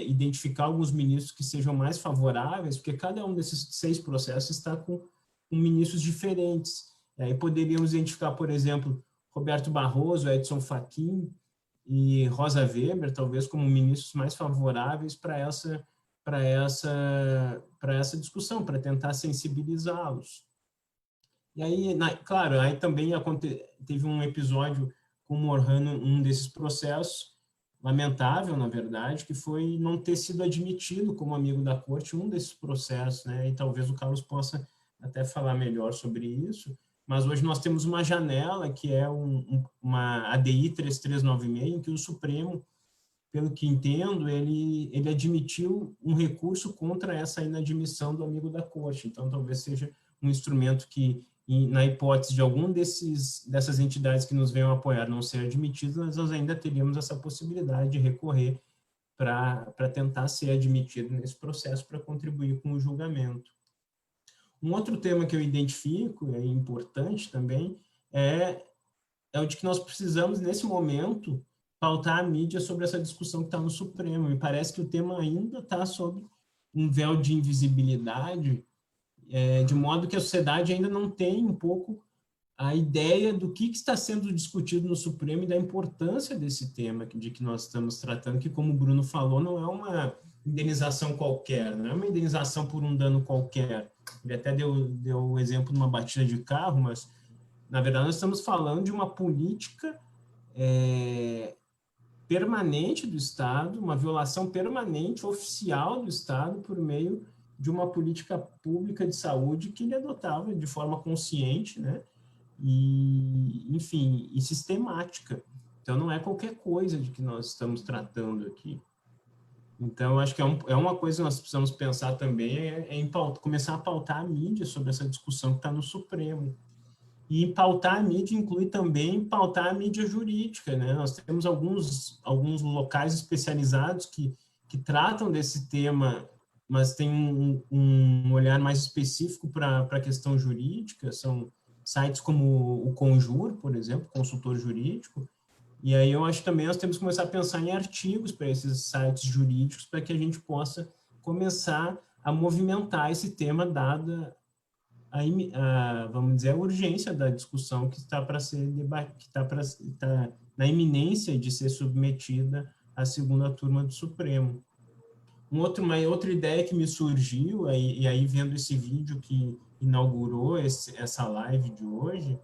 identificar alguns ministros que sejam mais favoráveis, porque cada um desses 6 processos está com ministros diferentes. E aí poderíamos identificar, por exemplo, Roberto Barroso, Edson Fachin e Rosa Weber, talvez como ministros mais favoráveis para essa discussão, para tentar sensibilizá-los. E aí, claro, aí também teve um episódio com o Morhan, um desses processos, lamentável, na verdade, que foi não ter sido admitido como amigo da corte um desses processos, né? E talvez o Carlos possa até falar melhor sobre isso, mas hoje nós temos uma janela, que é uma ADI 3396, em que o Supremo, pelo que entendo, ele admitiu um recurso contra essa inadmissão do amigo da corte. Então, talvez seja um instrumento que, na hipótese de algum dessas entidades que nos venham apoiar não ser admitido, nós ainda teríamos essa possibilidade de recorrer para tentar ser admitido nesse processo para contribuir com o julgamento. Um outro tema que eu identifico, é importante também, é o de que nós precisamos, nesse momento, pautar a mídia sobre essa discussão que está no Supremo. Me parece que o tema ainda está sob um véu de invisibilidade, de modo que a sociedade ainda não tem um pouco a ideia do que está sendo discutido no Supremo e da importância desse tema de que nós estamos tratando, que, como o Bruno falou, não é uma indenização qualquer, não é uma indenização por um dano qualquer. Ele até deu o exemplo de uma batida de carro, mas, na verdade, nós estamos falando de uma política permanente do Estado, uma violação permanente, oficial do Estado, por meio de uma política pública de saúde que ele adotava de forma consciente, né? E, enfim, e sistemática. Então, não é qualquer coisa de que nós estamos tratando aqui. Então, eu acho que é uma coisa que nós precisamos pensar também, começar a pautar a mídia sobre essa discussão que está no Supremo. E pautar a mídia inclui também pautar a mídia jurídica, né? Nós temos alguns locais especializados que tratam desse tema, mas tem um olhar mais específico para a questão jurídica, são sites como o Conjur, por exemplo, consultor jurídico, e aí eu acho que também nós temos que começar a pensar em artigos para esses sites jurídicos, para que a gente possa começar a movimentar esse tema, dada vamos dizer, a urgência da discussão que está para ser debatida, que está na iminência de ser submetida à segunda turma do Supremo. Uma outra ideia que me surgiu, e aí vendo esse vídeo que inaugurou essa live de hoje,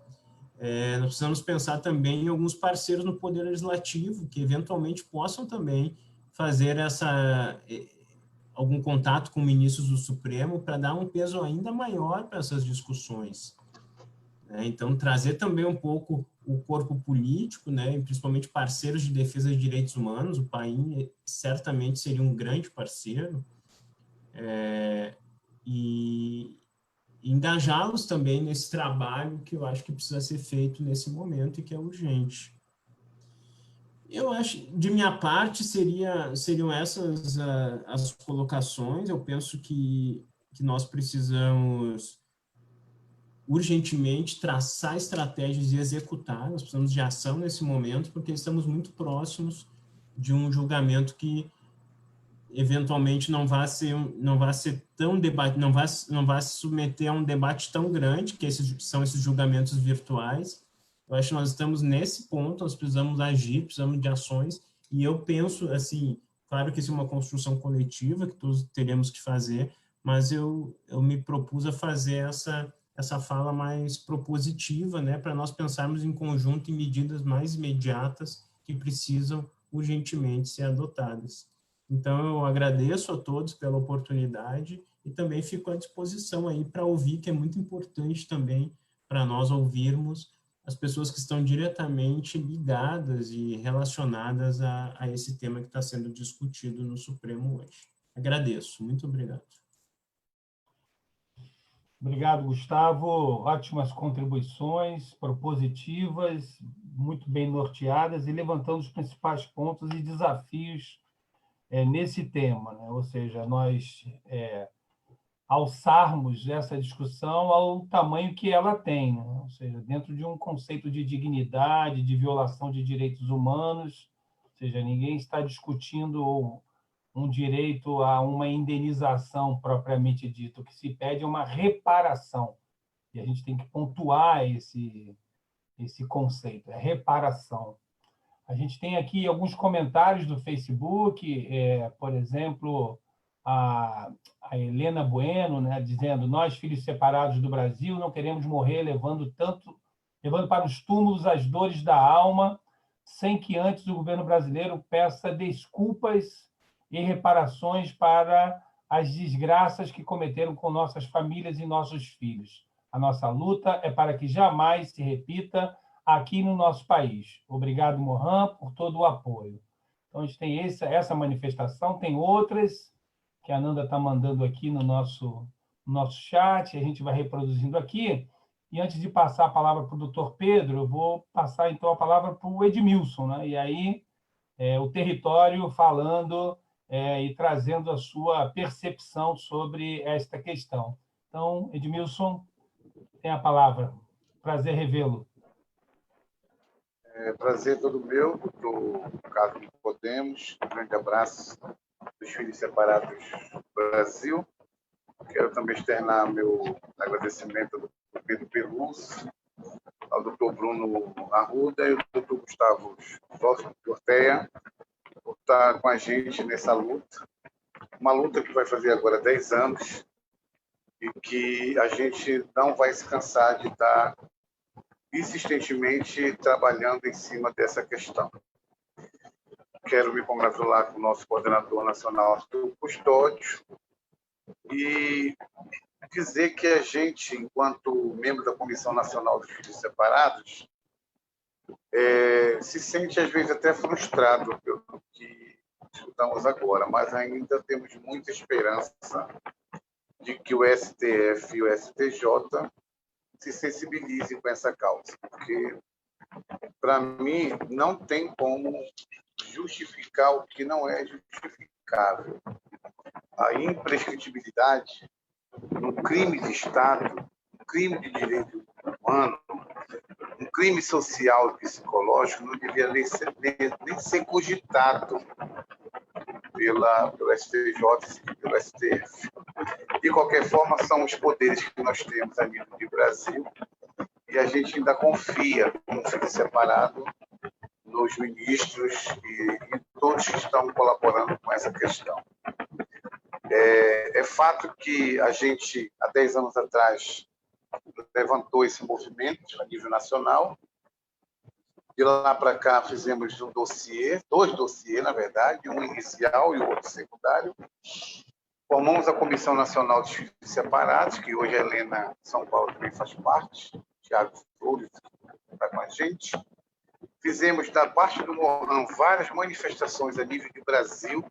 nós precisamos pensar também em alguns parceiros no Poder Legislativo, que eventualmente possam também fazer algum contato com ministros do Supremo para dar um peso ainda maior para essas discussões. Então, trazer também um pouco o corpo político, né, principalmente parceiros de defesa de direitos humanos, o PAIN certamente seria um grande parceiro, e engajá-los também nesse trabalho que eu acho que precisa ser feito nesse momento e que é urgente. Eu acho, de minha parte, seriam essas as colocações. Eu penso que nós precisamos urgentemente traçar estratégias e executar. Nós precisamos de ação nesse momento, porque estamos muito próximos de um julgamento que eventualmente não vai ser tão debate, não vai se submeter a um debate tão grande, que são esses julgamentos virtuais. Eu acho que nós estamos nesse ponto, nós precisamos agir, precisamos de ações, e eu penso, assim, claro que isso é uma construção coletiva, que todos teremos que fazer, mas eu me propus a fazer essa fala mais propositiva, né, para nós pensarmos em conjunto em medidas mais imediatas que precisam urgentemente ser adotadas. Então, eu agradeço a todos pela oportunidade e também fico à disposição aí para ouvir, que é muito importante também para nós ouvirmos as pessoas que estão diretamente ligadas e relacionadas a esse tema que está sendo discutido no Supremo hoje. Agradeço. Muito obrigado. Obrigado, Gustavo. Ótimas contribuições, propositivas, muito bem norteadas e levantando os principais pontos e desafios nesse tema, né? Ou seja, nós alçarmos essa discussão ao tamanho que ela tem, né? Ou seja, dentro de um conceito de dignidade, de violação de direitos humanos, ou seja, ninguém está discutindo um direito a uma indenização propriamente dito, o que se pede é uma reparação, e a gente tem que pontuar esse conceito, é reparação. A gente tem aqui alguns comentários do Facebook, por exemplo, a Helena Bueno, né, dizendo: nós, filhos separados do Brasil, não queremos morrer levando para os túmulos as dores da alma, sem que antes o governo brasileiro peça desculpas e reparações para as desgraças que cometeram com nossas famílias e nossos filhos. A nossa luta é para que jamais se repita aqui no nosso país. Obrigado, Mohan, por todo o apoio. Então, a gente tem essa manifestação, tem outras que a Nanda está mandando aqui no nosso chat, a gente vai reproduzindo aqui. E antes de passar a palavra para o doutor Pedro, eu vou passar, então, a palavra para o Edmilson, né? E aí, o território falando e trazendo a sua percepção sobre esta questão. Então, Edmilson, tem a palavra. Prazer revê-lo. Prazer todo meu, doutor Carlos Nicodemos. Um grande abraço dos Filhos Separados do Brasil. Quero também externar meu agradecimento ao doutor Pedro Peluso, ao doutor Bruno Arruda e ao doutor Gustavo Orteia, por estar com a gente nessa luta. Uma luta que vai fazer agora 10 anos e que a gente não vai se cansar de estar insistentemente trabalhando em cima dessa questão. Quero me congratular com o nosso coordenador nacional, Arthur Custódio, e dizer que a gente, enquanto membro da Comissão Nacional dos Filhos Separados, se sente, às vezes, até frustrado pelo que escutamos agora, mas ainda temos muita esperança de que o STF e o STJ se sensibilizem com essa causa, porque, para mim, não tem como justificar o que não é justificável. A imprescritibilidade no crime de Estado, um crime de direito humano, um crime social e psicológico não devia nem ser cogitado pelo STJ e pelo STF. De qualquer forma, são os poderes que nós temos a nível de Brasil e a gente ainda confia, como filho separado, nos ministros e todos que estão colaborando com essa questão. É fato que a gente, há 10 anos atrás, levantou esse movimento a nível nacional. De lá para cá, fizemos dois dossiês, na verdade, um inicial e o outro secundário. Formamos a Comissão Nacional dos Filhos Separados, que hoje a Helena São Paulo também faz parte, Thiago Flores está com a gente. Fizemos, da parte do Mohan, várias manifestações a nível de Brasil,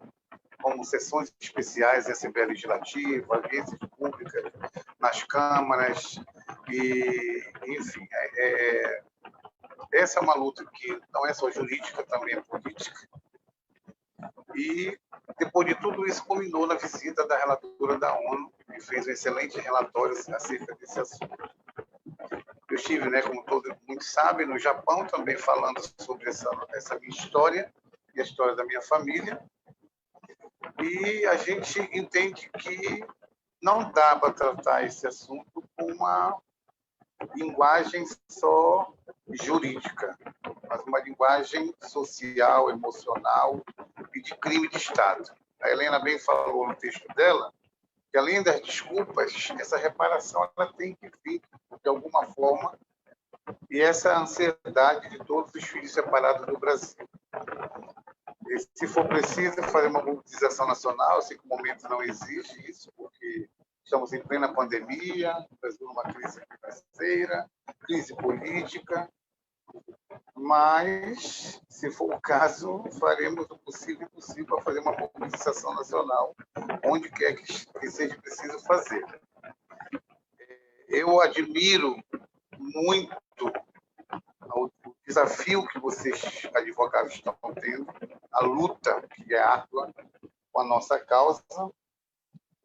como sessões especiais em Assembleia Legislativa, audiências públicas, nas câmaras, e, enfim, essa é uma luta que não é só jurídica, também é política. E, depois de tudo isso, culminou na visita da relatora da ONU, que fez um excelente relatório acerca desse assunto. Eu estive, como muitos sabem, no Japão, também falando sobre essa minha história e a história da minha família. E a gente entende que não dá para tratar esse assunto com uma linguagem só jurídica, mas uma linguagem social, emocional e de crime de Estado. A Helena bem falou no texto dela que, além das desculpas, essa reparação ela tem que vir de alguma forma, e essa ansiedade de todos os filhos separados do Brasil. E, se for preciso fazer uma mobilização nacional, eu sei que o momento não exige isso, porque estamos em plena pandemia, o Brasil numa crise financeira, crise política, mas, se for o caso, faremos o possível e impossível para fazer uma mobilização nacional, onde quer que seja preciso fazer. Eu admiro muito o desafio que vocês, advogados, estão tendo, a luta que é árdua com a nossa causa.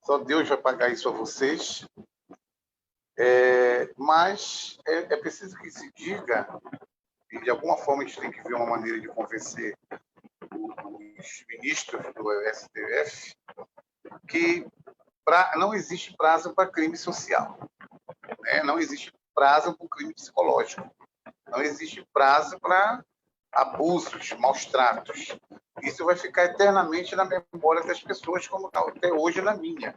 Só Deus vai pagar isso a vocês. Mas é preciso que se diga, e de alguma forma a gente tem que ver uma maneira de convencer os ministros do STF que não existe prazo para crime social, não existe prazo para o crime psicológico, não existe prazo para abusos, maus tratos. Isso vai ficar eternamente na memória das pessoas, como está até hoje na minha.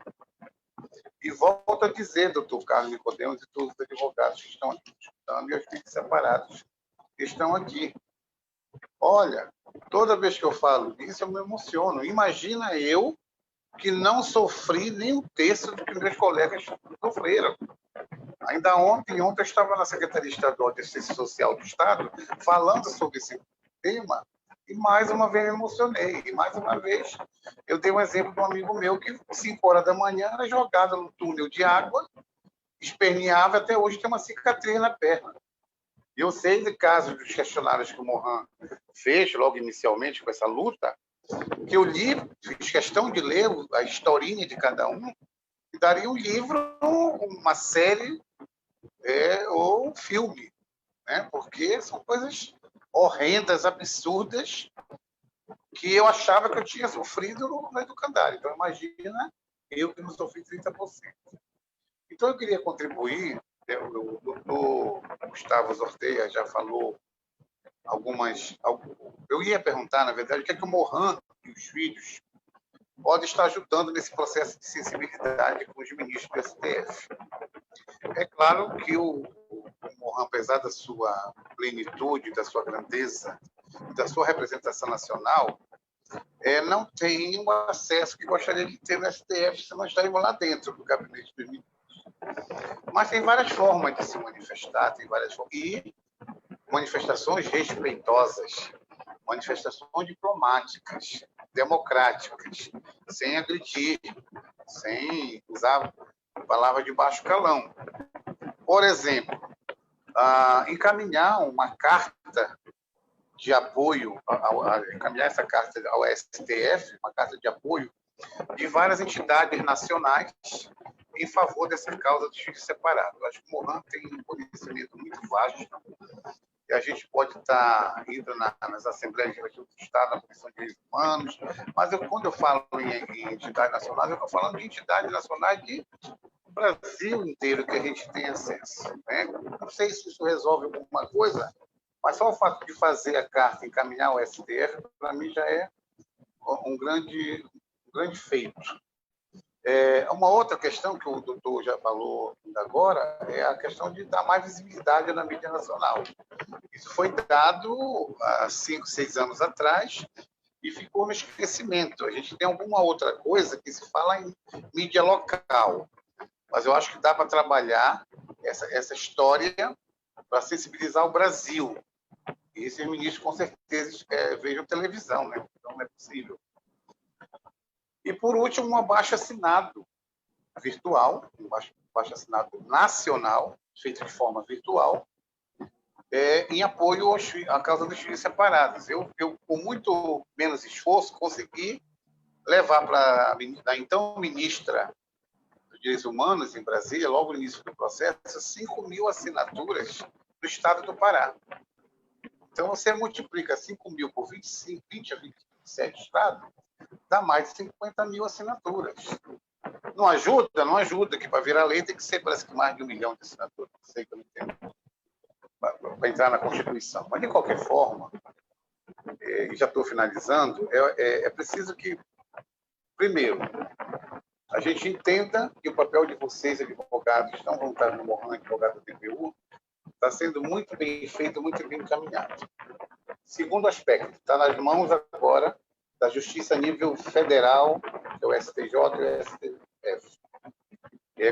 E volto a dizer, doutor Carlos Nicodemos e todos os advogados que estão aqui escutando e os filhos separados que estão aqui. Olha, toda vez que eu falo isso, eu me emociono. Imagina eu que não sofri nem um terço do que meus colegas sofreram. Ainda ontem eu estava na Secretaria Estadual de Assistência Social do Estado falando sobre esse tema e mais uma vez me emocionei. E mais uma vez eu dei um exemplo de um amigo meu que 5 horas da manhã era jogado no túnel de água, esperneava, até hoje tem uma cicatriz na perna. Eu sei de casos dos questionários que o Mohan fez logo inicialmente com essa luta, que eu li, fiz questão de ler a historinha de cada um, e daria um livro, uma série ou um filme, né? Porque são coisas horrendas, absurdas, que eu achava que eu tinha sofrido no educandário. Então, imagina eu que não sofri 30%. Então, eu queria contribuir, o doutor Gustavo Zorteia já falou eu ia perguntar, na verdade, o que é que o Mohan e os filhos podem estar ajudando nesse processo de sensibilidade com os ministros do STF. É claro que o Mohan, apesar da sua plenitude, da sua grandeza, da sua representação nacional, não tem o acesso que gostaria de ter no STF se não estarmos lá dentro do gabinete dos ministros. Mas tem várias formas de se manifestar, e manifestações respeitosas, manifestações diplomáticas, democráticas, sem agredir, sem usar palavras de baixo calão. Por exemplo, encaminhar uma carta de apoio, encaminhar essa carta ao STF, uma carta de apoio de várias entidades nacionais em favor dessa causa dos filhos separados. Eu acho que o Mohan tem um conhecimento muito vasto, e a gente pode estar indo nas Assembleias Legislativas do Estado, na Comissão de Direitos Humanos, mas quando eu falo em entidades nacionais, eu estou falando de entidades nacionais do Brasil inteiro que a gente tem acesso, né? Não sei se isso resolve alguma coisa, mas só o fato de fazer a carta e encaminhar ao STF, para mim, já é um grande feito. Uma outra questão que o doutor já falou agora é a questão de dar mais visibilidade na mídia nacional. Isso foi dado há 5, 6 anos atrás e ficou no esquecimento. A gente tem alguma outra coisa que se fala em mídia local, mas eu acho que dá para trabalhar essa história para sensibilizar o Brasil. E esses ministros, com certeza, vejam televisão, né? Então, não é possível. E, por último, um abaixo-assinado virtual, um abaixo-assinado nacional, feito de forma virtual, em apoio à causa dos filhos separados. Eu, com muito menos esforço, consegui levar para a então ministra dos Direitos Humanos em Brasília, logo no início do processo, 5.000 assinaturas do estado do Pará. Então, você multiplica 5.000 por 20 a 27 estados, dá mais de 50.000 assinaturas. Não ajuda? Não ajuda, que para virar lei tem que ser, parece que mais de 1 milhão de assinaturas. Não sei que eu não entendo. Para entrar na Constituição. Mas, de qualquer forma, e já estou finalizando, é preciso que, primeiro, a gente entenda que o papel de vocês, advogados, estão voluntários no Mohan, advogado do DPU, está sendo muito bem feito, muito bem encaminhado. Segundo aspecto, está nas mãos agora da Justiça a nível federal, que é o STJ e o STF.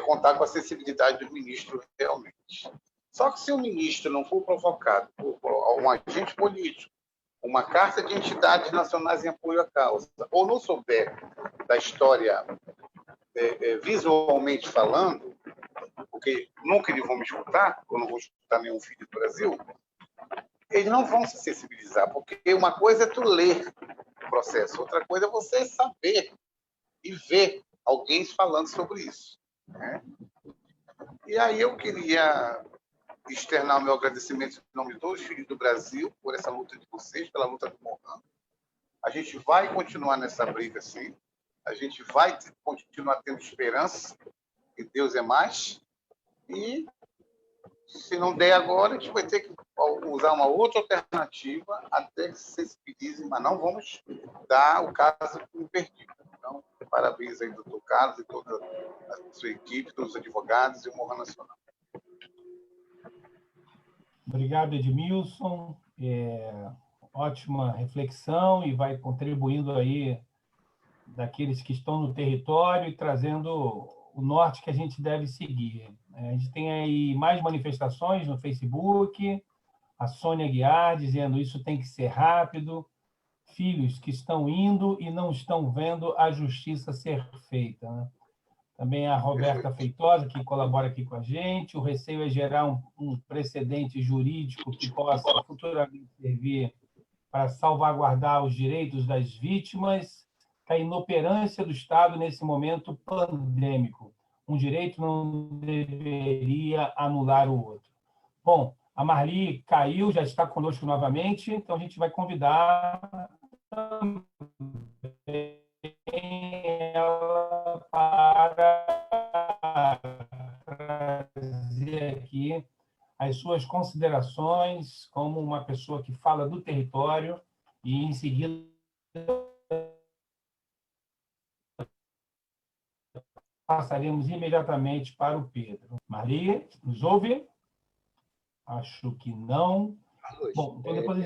Contar com a sensibilidade dos ministros realmente. Só que se o ministro não for provocado por um agente político, uma carta de entidades nacionais em apoio à causa, ou não souber da história visualmente falando, porque nunca eles vão me escutar, eu não vou escutar nenhum filho do Brasil, eles não vão se sensibilizar, porque uma coisa é tu ler o processo, outra coisa é você saber e ver alguém falando sobre isso, né? E aí eu queria externar o meu agradecimento em nome de todos os filhos do Brasil por essa luta de vocês, pela luta do Mohan. A gente vai continuar nessa briga, sim. A gente vai continuar tendo esperança, que Deus é mais. E, se não der agora, a gente vai ter que usar uma outra alternativa até que se sensibilizem, mas não vamos dar o caso como perdido. Então, parabéns aí, doutor Carlos e toda a sua equipe, todos os advogados e o Mohan Nacional. Obrigado, Edmilson. Ótima reflexão e vai contribuindo aí daqueles que estão no território e trazendo o norte que a gente deve seguir. A gente tem aí mais manifestações no Facebook, a Sônia Guiar dizendo isso tem que ser rápido, filhos que estão indo e não estão vendo a justiça ser feita, né? Também a Roberta Feitosa, que colabora aqui com a gente. O receio é gerar um precedente jurídico que possa futuramente servir para salvaguardar os direitos das vítimas da inoperância do Estado nesse momento pandêmico. Um direito não deveria anular o outro. Bom, a Marli caiu, já está conosco novamente, então a gente vai convidar ela para trazer aqui as suas considerações como uma pessoa que fala do território e, em seguida, passaremos imediatamente para o Pedro. Marli, nos ouve? Acho que não. Bom, então depois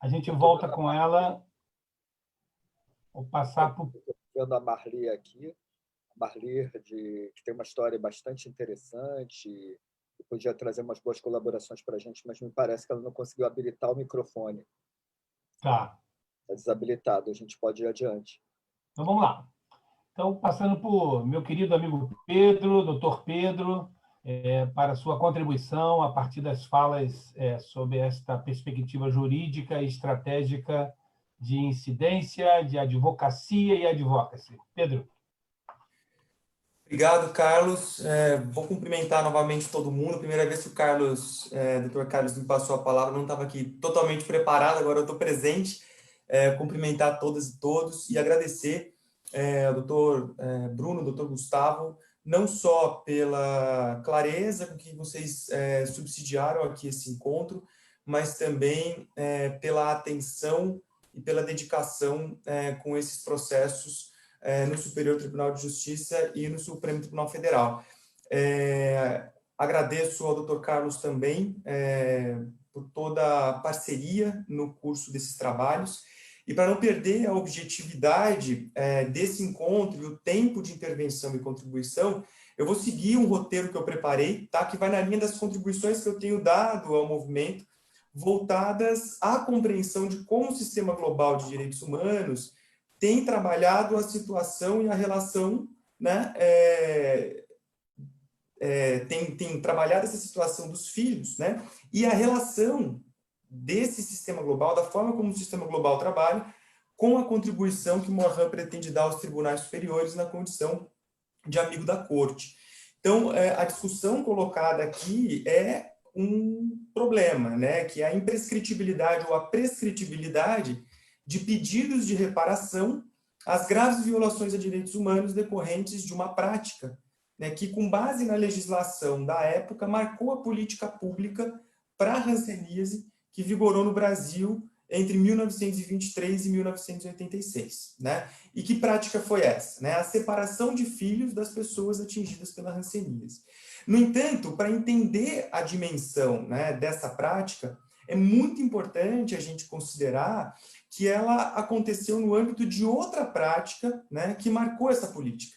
a gente volta com ela. Vou passar para o... Vendo a Marli aqui. A Marli, que tem uma história bastante interessante, e podia trazer umas boas colaborações para a gente, mas me parece que ela não conseguiu habilitar o microfone. Tá. Está desabilitado, a gente pode ir adiante. Então, vamos lá. Então, passando para o meu querido amigo Pedro, doutor Pedro, para sua contribuição a partir das falas sobre esta perspectiva jurídica e estratégica de incidência, de advocacia e advocacy. Pedro. Obrigado, Carlos. Vou cumprimentar novamente todo mundo. Primeira vez que o Dr. Carlos me passou a palavra, não estava aqui totalmente preparado, agora eu estou presente. Cumprimentar todas e todos e agradecer ao doutor Bruno, ao doutor Gustavo, não só pela clareza com que vocês subsidiaram aqui esse encontro, mas também pela atenção e pela dedicação com esses processos no Superior Tribunal de Justiça e no Supremo Tribunal Federal. Agradeço ao Dr. Carlos também por toda a parceria no curso desses trabalhos. E para não perder a objetividade desse encontro e o tempo de intervenção e contribuição, eu vou seguir um roteiro que eu preparei, tá? Que vai na linha das contribuições que eu tenho dado ao movimento, voltadas à compreensão de como o sistema global de direitos humanos tem trabalhado a situação e a relação, né, tem trabalhado essa situação dos filhos, né, e a relação desse sistema global, da forma como o sistema global trabalha, com a contribuição que Morin pretende dar aos tribunais superiores na condição de amigo da corte. Então, a discussão colocada aqui é um problema, né, que é a imprescritibilidade ou a prescritibilidade de pedidos de reparação às graves violações a direitos humanos decorrentes de uma prática, né, que, com base na legislação da época, marcou a política pública para a hanseníase, que vigorou no Brasil entre 1923 e 1986. Né? E que prática foi essa? Né? A separação de filhos das pessoas atingidas pela hanseníase. No entanto, para entender a dimensão, né, dessa prática, é muito importante a gente considerar que ela aconteceu no âmbito de outra prática, né, que marcou essa política,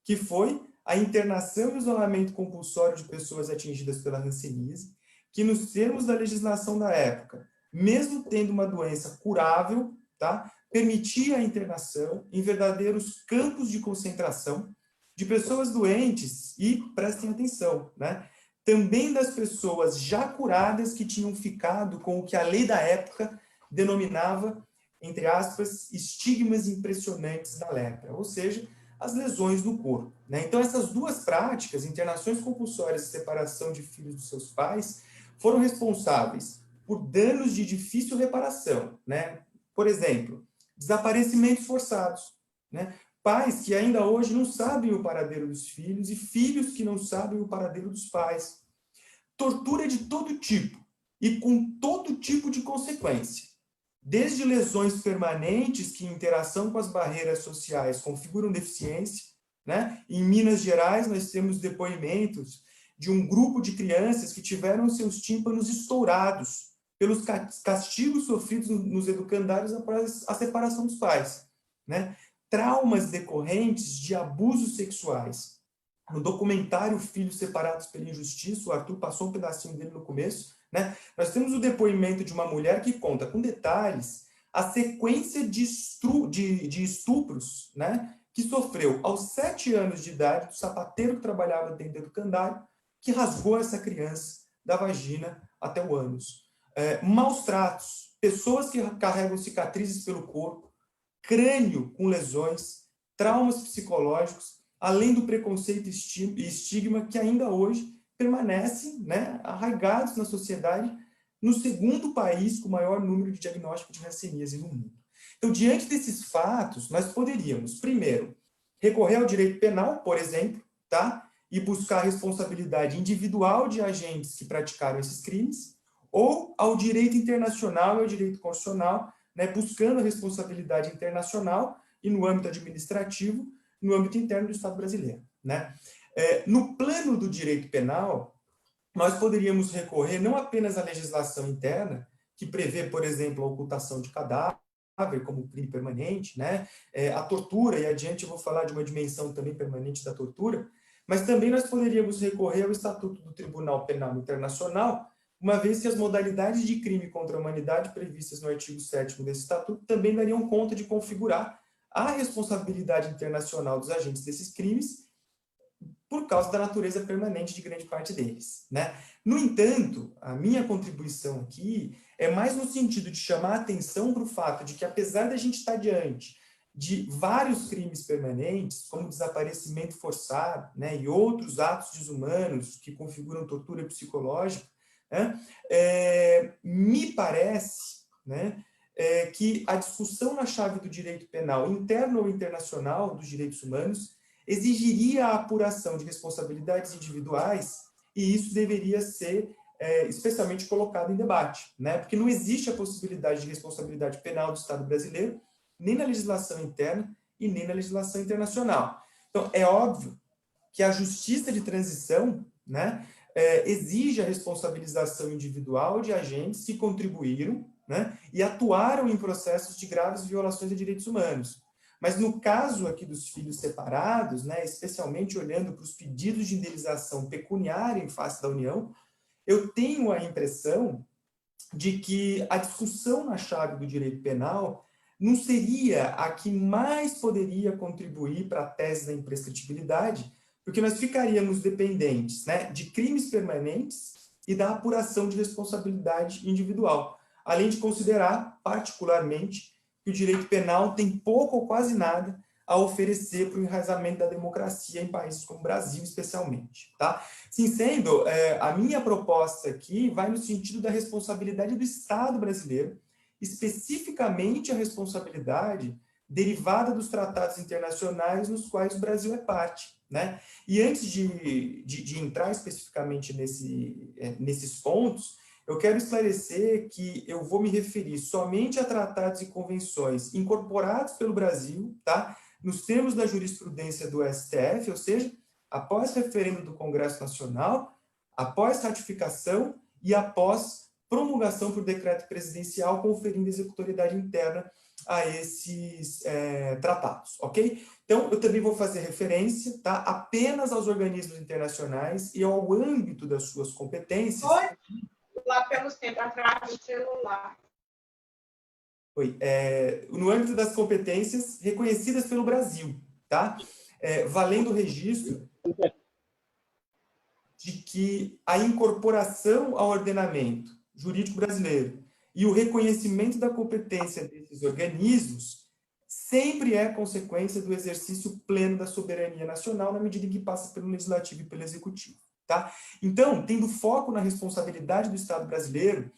que foi a internação e isolamento compulsório de pessoas atingidas pela hanseníase, que, nos termos da legislação da época, mesmo tendo uma doença curável, tá, permitia a internação em verdadeiros campos de concentração de pessoas doentes e, prestem atenção, né, também das pessoas já curadas que tinham ficado com o que a lei da época denominava, entre aspas, estigmas impressionantes da lepra, ou seja, as lesões do corpo. Né? Então, essas duas práticas, internações compulsórias e separação de filhos dos seus pais, foram responsáveis por danos de difícil reparação. Né? Por exemplo, desaparecimentos forçados. Né? Pais que ainda hoje não sabem o paradeiro dos filhos e filhos que não sabem o paradeiro dos pais. Tortura de todo tipo e com todo tipo de consequência. Desde lesões permanentes que, em interação com as barreiras sociais, configuram deficiência. Né? Em Minas Gerais, nós temos depoimentos de um grupo de crianças que tiveram seus tímpanos estourados pelos castigos sofridos nos educandários após a separação dos pais. Né? Traumas decorrentes de abusos sexuais. No documentário Filhos Separados pela Injustiça, o Arthur passou um pedacinho dele no começo, né? Nós temos o depoimento de uma mulher que conta com detalhes a sequência de estupros, né, que sofreu aos 7 anos de idade do sapateiro que trabalhava dentro do educandário, que rasgou essa criança da vagina até o ânus. maus tratos, pessoas que carregam cicatrizes pelo corpo, crânio com lesões, traumas psicológicos, além do preconceito e estigma que ainda hoje permanecem, né, arraigados na sociedade, no segundo país com o maior número de diagnóstico de hanseníase no mundo. Então, diante desses fatos, nós poderíamos, primeiro, recorrer ao direito penal, por exemplo, tá? E buscar a responsabilidade individual de agentes que praticaram esses crimes, ou ao direito internacional e ao direito constitucional, né, buscando a responsabilidade internacional e no âmbito administrativo, no âmbito interno do Estado brasileiro, né? No plano do direito penal, nós poderíamos recorrer não apenas à legislação interna, que prevê, por exemplo, a ocultação de cadáver como crime permanente, né? A tortura, e adiante eu vou falar de uma dimensão também permanente da tortura, mas também nós poderíamos recorrer ao Estatuto do Tribunal Penal Internacional, uma vez que as modalidades de crime contra a humanidade previstas no artigo 7º desse Estatuto também dariam conta de configurar a responsabilidade internacional dos agentes desses crimes por causa da natureza permanente de grande parte deles, né? No entanto, a minha contribuição aqui é mais no sentido de chamar a atenção para o fato de que, apesar da gente estar diante de vários crimes permanentes, como desaparecimento forçado, né, e outros atos desumanos que configuram tortura psicológica, né, me parece, né, que a discussão na chave do direito penal interno ou internacional dos direitos humanos exigiria a apuração de responsabilidades individuais, e isso deveria ser especialmente colocado em debate, né? Porque não existe a possibilidade de responsabilidade penal do Estado brasileiro, nem na legislação interna e nem na legislação internacional. Então, é óbvio que a justiça de transição, né, exige a responsabilização individual de agentes que contribuíram, né, e atuaram em processos de graves violações de direitos humanos. Mas no caso aqui dos filhos separados, né, especialmente olhando para os pedidos de indenização pecuniária em face da União, eu tenho a impressão de que a discussão na chave do direito penal não seria a que mais poderia contribuir para a tese da imprescritibilidade, porque nós ficaríamos dependentes, né, de crimes permanentes e da apuração de responsabilidade individual, além de considerar, particularmente, que o direito penal tem pouco ou quase nada a oferecer para o enraizamento da democracia em países como o Brasil, especialmente. Tá? Assim sendo, a minha proposta aqui vai no sentido da responsabilidade do Estado brasileiro, especificamente a responsabilidade derivada dos tratados internacionais nos quais o Brasil é parte, né? E antes de entrar especificamente nesses pontos, eu quero esclarecer que eu vou me referir somente a tratados e convenções incorporados pelo Brasil, tá? Nos termos da jurisprudência do STF, ou seja, após referendo do Congresso Nacional, após ratificação e após promulgação por decreto presidencial conferindo executoriedade interna a esses tratados, ok? Então, eu também vou fazer referência, tá, apenas aos organismos internacionais e ao âmbito das suas competências. Oi, lá pelo centro, atrás do celular. No âmbito das competências reconhecidas pelo Brasil, tá? Valendo o registro de que a incorporação ao ordenamento jurídico brasileiro e o reconhecimento da competência desses organismos sempre é consequência do exercício pleno da soberania nacional na medida em que passa pelo legislativo e pelo executivo, tá? Então, tendo foco na responsabilidade do Estado brasileiro,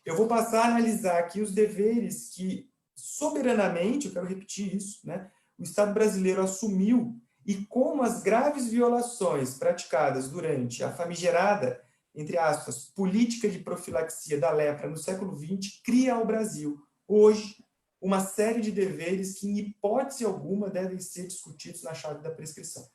eu vou passar a analisar aqui os deveres que, soberanamente, eu quero repetir isso, né, o Estado brasileiro assumiu e como as graves violações praticadas durante a famigerada, entre aspas, política de profilaxia da lepra no século XX, cria ao Brasil, hoje, uma série de deveres que, em hipótese alguma, devem ser discutidos na chave da prescrição.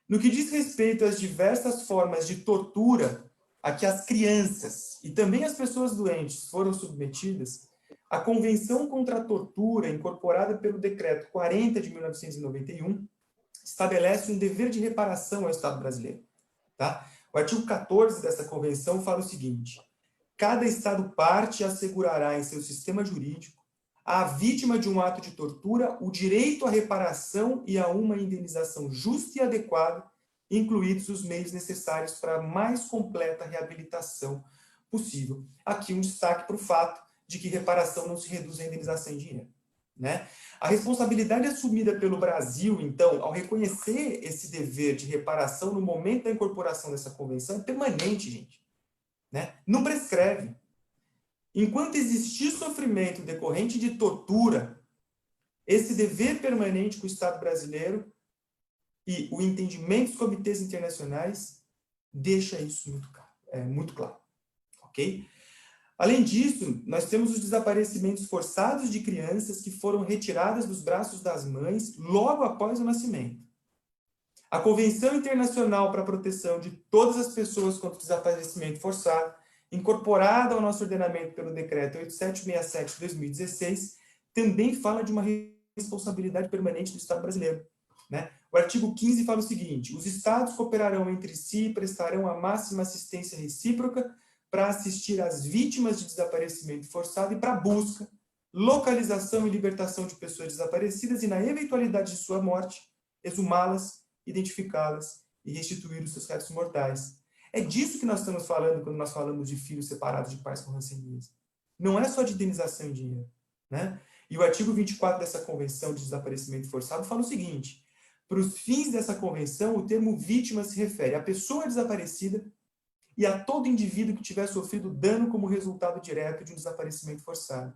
No que diz respeito às diversas formas de tortura a que as crianças e também as pessoas doentes foram submetidas, a Convenção contra a Tortura, incorporada pelo Decreto 40 de 1991, estabelece um dever de reparação ao Estado brasileiro. Tá? O artigo 14 dessa Convenção fala o seguinte: cada Estado parte assegurará em seu sistema jurídico à vítima de um ato de tortura o direito à reparação e a uma indenização justa e adequada, incluídos os meios necessários para a mais completa reabilitação possível. Aqui um destaque para o fato de que reparação não se reduz à indenização em dinheiro, né? A responsabilidade assumida pelo Brasil, então, ao reconhecer esse dever de reparação no momento da incorporação dessa convenção, é permanente, gente, né? Não prescreve. Enquanto existir sofrimento decorrente de tortura, esse dever permanente com o Estado brasileiro e o entendimento dos comitês internacionais deixa isso muito claro, ok? Além disso, nós temos os desaparecimentos forçados de crianças que foram retiradas dos braços das mães logo após o nascimento. A Convenção Internacional para a Proteção de Todas as Pessoas contra o Desaparecimento Forçado, incorporada ao nosso ordenamento pelo Decreto 8767 de 2016, também fala de uma responsabilidade permanente do Estado brasileiro, né? O artigo 15 fala o seguinte: os Estados cooperarão entre si e prestarão a máxima assistência recíproca para assistir às vítimas de desaparecimento forçado e para a busca, localização e libertação de pessoas desaparecidas e, na eventualidade de sua morte, exumá-las, identificá-las e restituir os seus restos mortais. É disso que nós estamos falando quando nós falamos de filhos separados de pais com hanseníase. Não é só de indenização em dinheiro, né? E o artigo 24 dessa Convenção de Desaparecimento Forçado fala o seguinte: para os fins dessa convenção, o termo vítima se refere à pessoa desaparecida e a todo indivíduo que tiver sofrido dano como resultado direto de um desaparecimento forçado.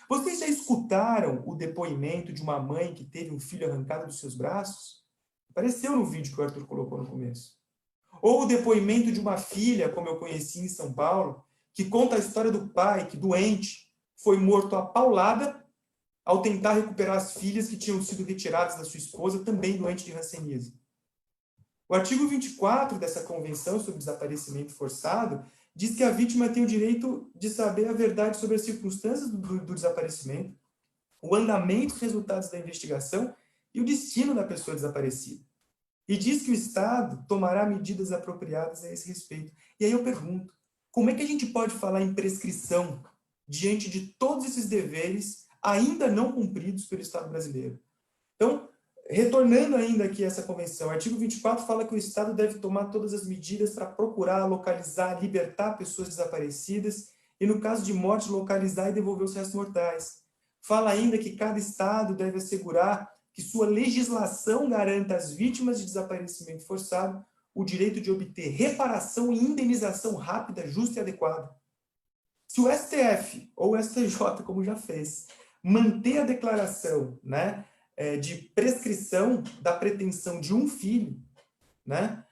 Vocês já escutaram o depoimento de uma mãe que teve um filho arrancado dos seus braços? Apareceu no vídeo que o Arthur colocou no começo. Ou o depoimento de uma filha, como eu conheci em São Paulo, que conta a história do pai que, doente, foi morto a paulada ao tentar recuperar as filhas que tinham sido retiradas da sua esposa, também doente de hanseníase. O artigo 24 dessa Convenção sobre Desaparecimento Forçado diz que a vítima tem o direito de saber a verdade sobre as circunstâncias do desaparecimento, o andamento dos resultados da investigação e o destino da pessoa desaparecida. E diz que o Estado tomará medidas apropriadas a esse respeito. E aí eu pergunto, como é que a gente pode falar em prescrição diante de todos esses deveres ainda não cumpridos pelo Estado brasileiro? Então, retornando ainda aqui a essa convenção, o artigo 24 fala que o Estado deve tomar todas as medidas para procurar, localizar, libertar pessoas desaparecidas e, no caso de morte, localizar e devolver os restos mortais. Fala ainda que cada Estado deve assegurar que sua legislação garanta às vítimas de desaparecimento forçado o direito de obter reparação e indenização rápida, justa e adequada. Se o STF, ou o STJ, como já fez, manter a declaração, né, de prescrição da pretensão de um filho, né,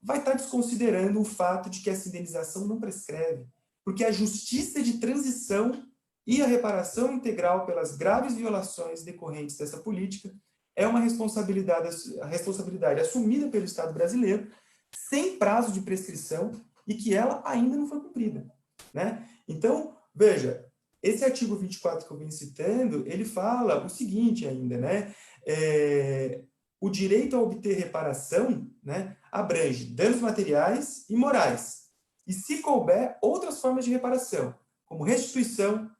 vai estar desconsiderando o fato de que essa indenização não prescreve, porque a justiça de transição e a reparação integral pelas graves violações decorrentes dessa política é uma responsabilidade assumida pelo Estado brasileiro, sem prazo de prescrição, e que ela ainda não foi cumprida, né? Então, veja, esse artigo 24 que eu vim citando, ele fala o seguinte ainda, né? O direito a obter reparação, né, abrange danos materiais e morais, e, se couber, outras formas de reparação, como restituição,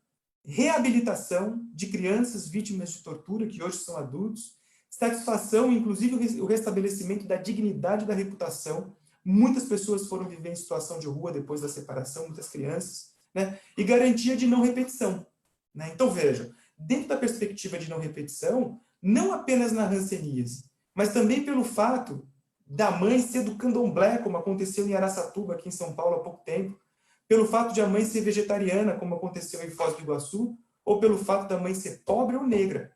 reabilitação de crianças vítimas de tortura, que hoje são adultos, satisfação, inclusive o restabelecimento da dignidade da reputação. Muitas pessoas foram viver em situação de rua depois da separação, muitas crianças, né? E garantia de não repetição, né? Então, veja, dentro da perspectiva de não repetição, não apenas na hanseníase, mas também pelo fato da mãe ser do candomblé, como aconteceu em Araçatuba, aqui em São Paulo, há pouco tempo, pelo fato de a mãe ser vegetariana, como aconteceu em Foz do Iguaçu, ou pelo fato da mãe ser pobre ou negra,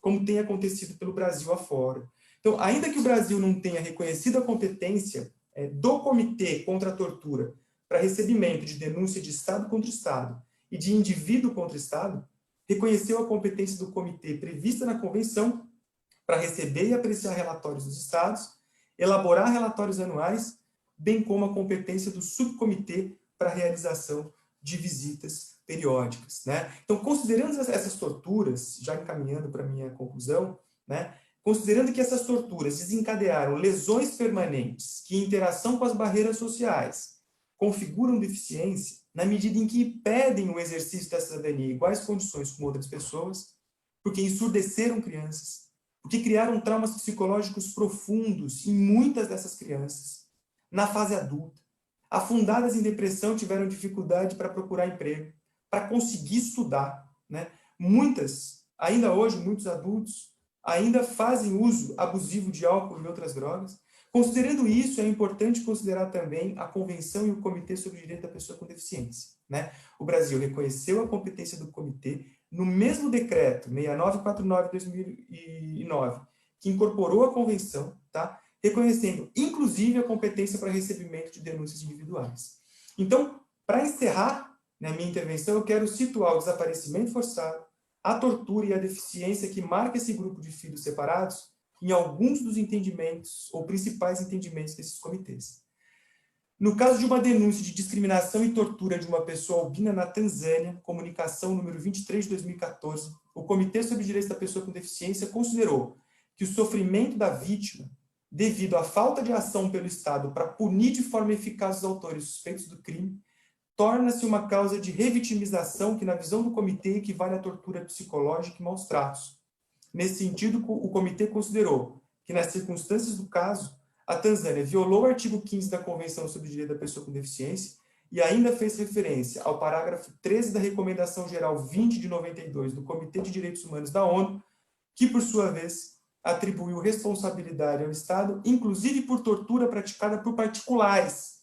como tem acontecido pelo Brasil afora. Então, ainda que o Brasil não tenha reconhecido a competência do Comitê contra a Tortura para recebimento de denúncia de Estado contra Estado e de indivíduo contra Estado, reconheceu a competência do Comitê prevista na Convenção para receber e apreciar relatórios dos Estados, elaborar relatórios anuais, bem como a competência do Subcomitê para a realização de visitas periódicas, né? Então, considerando essas torturas, já encaminhando para a minha conclusão, né, considerando que essas torturas desencadearam lesões permanentes que, em interação com as barreiras sociais, configuram deficiência, na medida em que impedem o exercício da cidadania em iguais condições com outras pessoas, porque ensurdeceram crianças, porque criaram traumas psicológicos profundos em muitas dessas crianças, na fase adulta, afundadas em depressão, tiveram dificuldade para procurar emprego, para conseguir estudar, né? Muitas, ainda hoje, muitos adultos ainda fazem uso abusivo de álcool e outras drogas. Considerando isso, é importante considerar também a Convenção e o Comitê sobre o Direito da Pessoa com Deficiência, né? O Brasil reconheceu a competência do comitê no mesmo decreto 6949 de 2009, que incorporou a convenção, tá? Reconhecendo, inclusive, a competência para recebimento de denúncias individuais. Então, para encerrar, na minha intervenção, eu quero situar o desaparecimento forçado, a tortura e a deficiência que marca esse grupo de filhos separados em alguns dos entendimentos, ou principais entendimentos desses comitês. No caso de uma denúncia de discriminação e tortura de uma pessoa albina na Tanzânia, comunicação número 23 de 2014, o Comitê sobre os Direitos da Pessoa com Deficiência considerou que o sofrimento da vítima, devido à falta de ação pelo Estado para punir de forma eficaz os autores suspeitos do crime, torna-se uma causa de revitimização que, na visão do comitê, equivale à tortura psicológica e maus tratos. Nesse sentido, o comitê considerou que, nas circunstâncias do caso, a Tanzânia violou o artigo 15 da Convenção sobre o Direito da Pessoa com Deficiência e ainda fez referência ao parágrafo 13 da Recomendação Geral 20 de 92 do Comitê de Direitos Humanos da ONU, que, por sua vez, atribuiu responsabilidade ao Estado, inclusive por tortura praticada por particulares,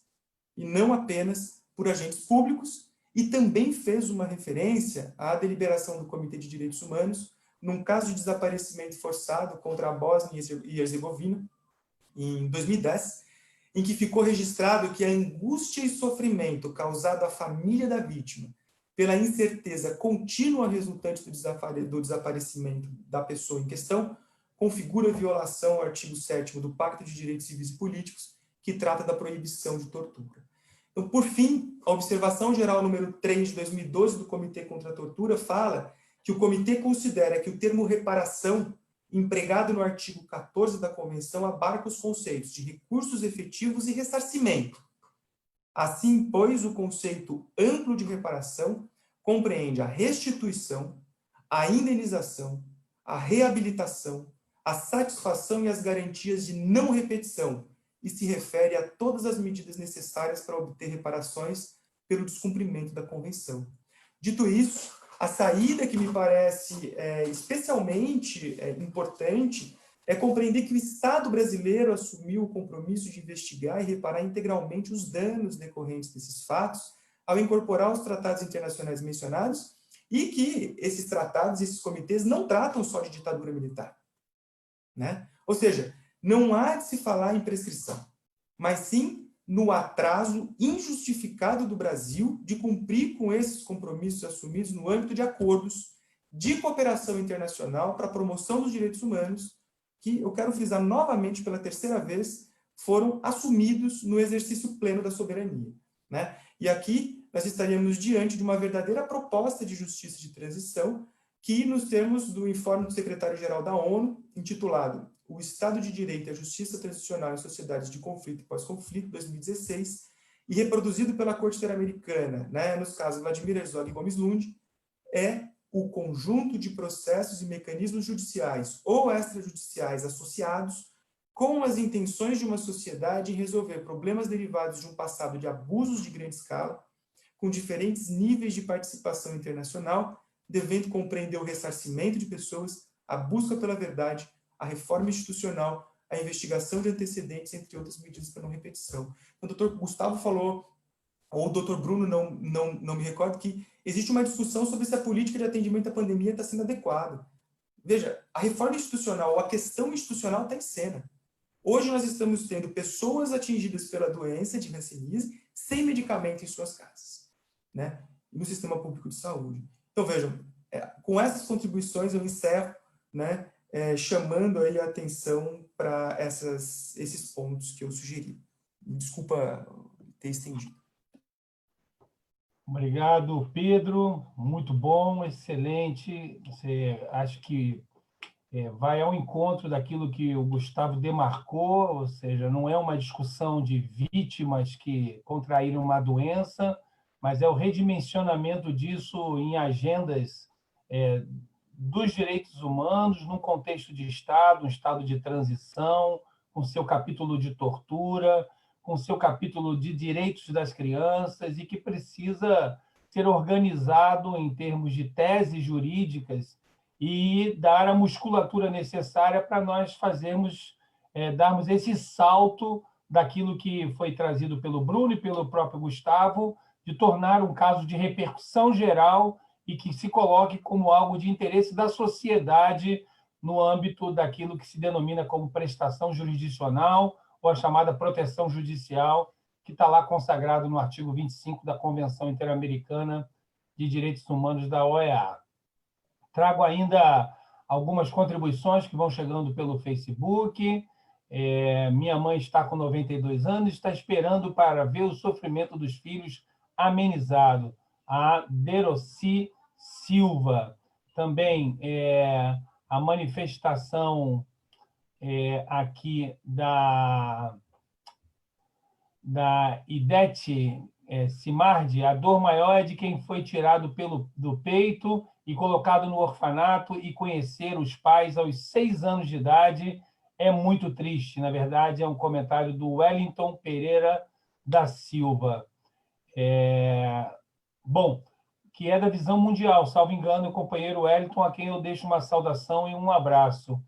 e não apenas por agentes públicos, e também fez uma referência à deliberação do Comitê de Direitos Humanos num caso de desaparecimento forçado contra a Bósnia e Herzegovina, em 2010, em que ficou registrado que a angústia e sofrimento causado à família da vítima pela incerteza contínua resultante do desaparecimento da pessoa em questão configura violação ao artigo 7º do Pacto de Direitos Civis e Políticos, que trata da proibição de tortura. Então, por fim, a observação geral número 3 de 2012 do Comitê contra a Tortura fala que o comitê considera que o termo reparação, empregado no artigo 14 da Convenção, abarca os conceitos de recursos efetivos e ressarcimento. Assim, pois, o conceito amplo de reparação compreende a restituição, a indenização, a reabilitação, a satisfação e as garantias de não repetição, e se refere a todas as medidas necessárias para obter reparações pelo descumprimento da Convenção. Dito isso, a saída que me parece especialmente importante é compreender que o Estado brasileiro assumiu o compromisso de investigar e reparar integralmente os danos decorrentes desses fatos ao incorporar os tratados internacionais mencionados e que esses tratados, esses comitês, não tratam só de ditadura militar, né? Ou seja, não há de se falar em prescrição, mas sim no atraso injustificado do Brasil de cumprir com esses compromissos assumidos no âmbito de acordos de cooperação internacional para a promoção dos direitos humanos, que, eu quero frisar novamente pela terceira vez, foram assumidos no exercício pleno da soberania, né? E aqui nós estaríamos diante de uma verdadeira proposta de justiça de transição que, nos termos do informe do secretário-geral da ONU, intitulado O Estado de Direito e a Justiça Transicional em Sociedades de Conflito e Pós-Conflito, 2016, e reproduzido pela Corte Interamericana, né, nos casos Vladimir Herzog e Gomes Lund, é o conjunto de processos e mecanismos judiciais ou extrajudiciais associados com as intenções de uma sociedade em resolver problemas derivados de um passado de abusos de grande escala, com diferentes níveis de participação internacional, devendo compreender o ressarcimento de pessoas, a busca pela verdade, a reforma institucional, a investigação de antecedentes, entre outras medidas para não repetição. O doutor Gustavo falou, ou o doutor Bruno, não me recordo, que existe uma discussão sobre se a política de atendimento à pandemia está sendo adequada. Veja, a reforma institucional, ou a questão institucional está em cena. Hoje nós estamos tendo pessoas atingidas pela doença de hanseníase sem medicamento em suas casas, né? No sistema público de saúde. Então, vejam, com essas contribuições eu encerro, né, chamando aí a atenção para esses pontos que eu sugeri. Desculpa ter estendido. Obrigado, Pedro. Muito bom, excelente. Você acho que vai ao encontro daquilo que o Gustavo demarcou, ou seja, não é uma discussão de vítimas que contraíram uma doença, mas é o redimensionamento disso em agendas dos direitos humanos, num contexto de Estado, um Estado de transição, com seu capítulo de tortura, com seu capítulo de direitos das crianças e que precisa ser organizado em termos de teses jurídicas e dar a musculatura necessária para nós darmos esse salto daquilo que foi trazido pelo Bruno e pelo próprio Gustavo, de tornar um caso de repercussão geral e que se coloque como algo de interesse da sociedade no âmbito daquilo que se denomina como prestação jurisdicional ou a chamada proteção judicial, que está lá consagrado no artigo 25 da Convenção Interamericana de Direitos Humanos da OEA. Trago ainda algumas contribuições que vão chegando pelo Facebook. Minha mãe está com 92 anos e está esperando para ver o sofrimento dos filhos amenizado. A Deroci Silva. Também a manifestação aqui da Idete Simardi, a dor maior é de quem foi tirado do peito e colocado no orfanato e conhecer os pais aos 6 anos de idade é muito triste. Na verdade, é um comentário do Wellington Pereira da Silva. Bom, que é da visão mundial, salvo engano, o companheiro Wellington, a quem eu deixo uma saudação e um abraço.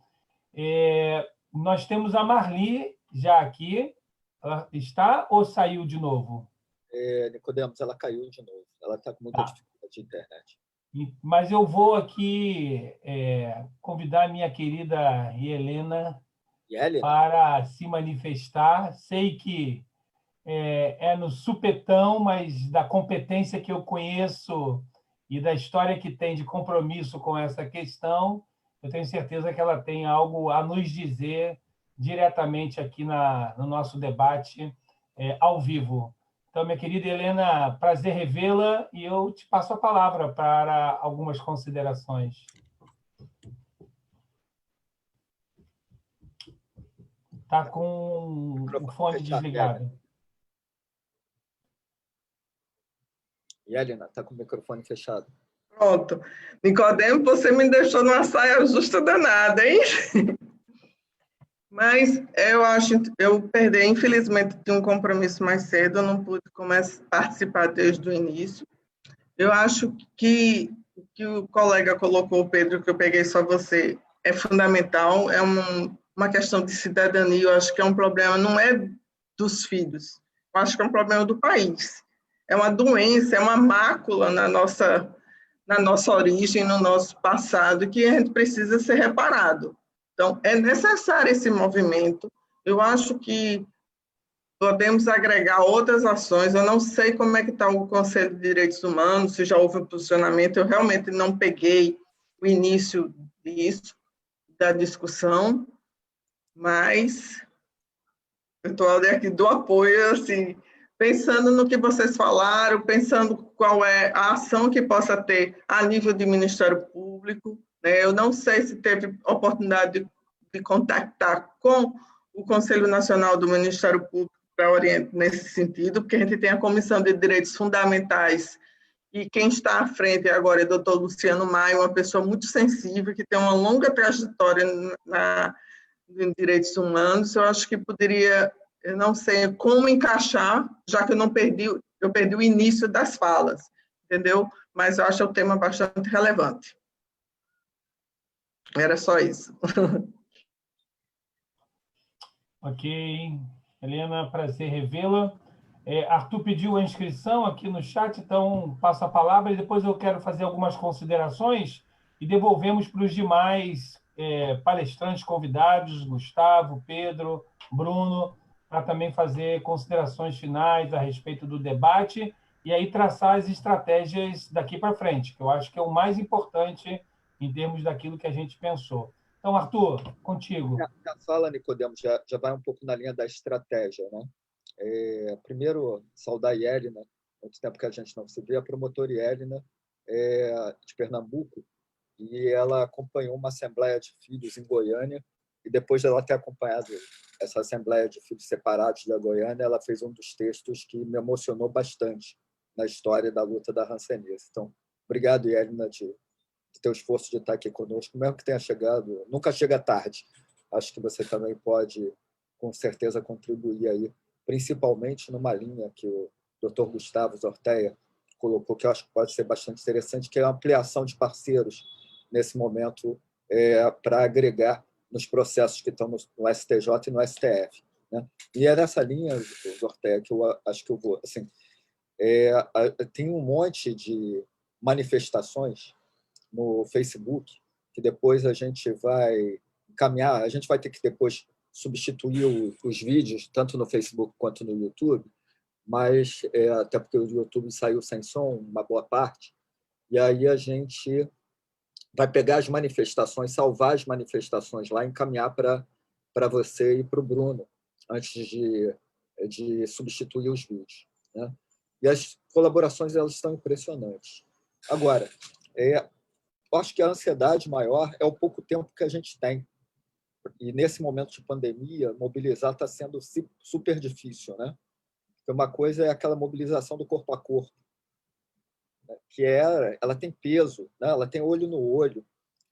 Nós temos a Marli já aqui. Ela está ou saiu de novo? Nicodemos, ela caiu de novo. Ela está com muita dificuldade de internet. Mas eu vou aqui convidar a minha querida Helena para se manifestar. Sei que é no supetão, mas da competência que eu conheço e da história que tem de compromisso com essa questão, eu tenho certeza que ela tem algo a nos dizer diretamente aqui no nosso debate ao vivo. Então, minha querida Helena, prazer revê-la e eu te passo a palavra para algumas considerações. Está com o fone desligado. E Helena, está com o microfone fechado. Pronto. Nicodemo, você me deixou numa saia justa danada, hein? Mas eu perdi, infelizmente, tinha um compromisso mais cedo, eu não pude participar desde o início. Eu acho que o colega colocou, Pedro, que eu peguei só você, é fundamental, é uma questão de cidadania, eu acho que é um problema, não é dos filhos, eu acho que é um problema do país. É uma doença, é uma mácula na nossa origem, no nosso passado, que a gente precisa ser reparado. Então, é necessário esse movimento. Eu acho que podemos agregar outras ações. Eu não sei como é que está o Conselho de Direitos Humanos, se já houve um posicionamento. Eu realmente não peguei o início disso, da discussão, mas eu estou aqui do apoio, assim, pensando no que vocês falaram, pensando qual é a ação que possa ter a nível de Ministério Público. Eu não sei se teve oportunidade de contactar com o Conselho Nacional do Ministério Público para orientar nesse sentido, porque a gente tem a Comissão de Direitos Fundamentais e quem está à frente agora é o doutor Luciano Maia, uma pessoa muito sensível, que tem uma longa trajetória em direitos humanos. Eu acho que poderia, eu não sei como encaixar, já que eu perdi o início das falas, entendeu? Mas eu acho o tema bastante relevante. Era só isso. Ok. Helena, prazer revê-la. Arthur pediu a inscrição aqui no chat, então passo a palavra e depois eu quero fazer algumas considerações e devolvemos para os demais palestrantes convidados, Gustavo, Pedro, Bruno, para também fazer considerações finais a respeito do debate e aí traçar as estratégias daqui para frente, que eu acho que é o mais importante em termos daquilo que a gente pensou. Então, Arthur, contigo. A fala, Nicodemo, já vai um pouco na linha da estratégia, né? Primeiro, saudar a Helena, muito tempo que a gente não se vê, a promotora Helena de Pernambuco, e ela acompanhou uma assembleia de filhos em Goiânia, e depois dela ter acompanhado essa assembleia de filhos separados da Goiânia, ela fez um dos textos que me emocionou bastante na história da luta da hanseníase. Então, obrigado, Helena, de teu esforço de estar aqui conosco, mesmo que tenha chegado, nunca chega tarde. Acho que você também pode, com certeza, contribuir aí principalmente numa linha que o Dr. Gustavo Zortea colocou, que eu acho que pode ser bastante interessante, que é a ampliação de parceiros nesse momento para agregar nos processos que estão no STJ e no STF. Né? E é nessa linha, Zortea, que eu acho que eu vou. Assim, tem um monte de manifestações no Facebook que depois a gente vai encaminhar, a gente vai ter que depois substituir os vídeos, tanto no Facebook quanto no YouTube, mas até porque o YouTube saiu sem som, uma boa parte, e aí a gente vai pegar as manifestações, salvar as manifestações lá, encaminhar para você e para o Bruno, antes de substituir os vídeos. Né? E as colaborações elas estão impressionantes. Agora, eu acho que a ansiedade maior é o pouco tempo que a gente tem. E, nesse momento de pandemia, mobilizar está sendo super difícil. Né? Uma coisa é aquela mobilização do corpo a corpo, né? Que ela tem peso, né? Ela tem olho no olho,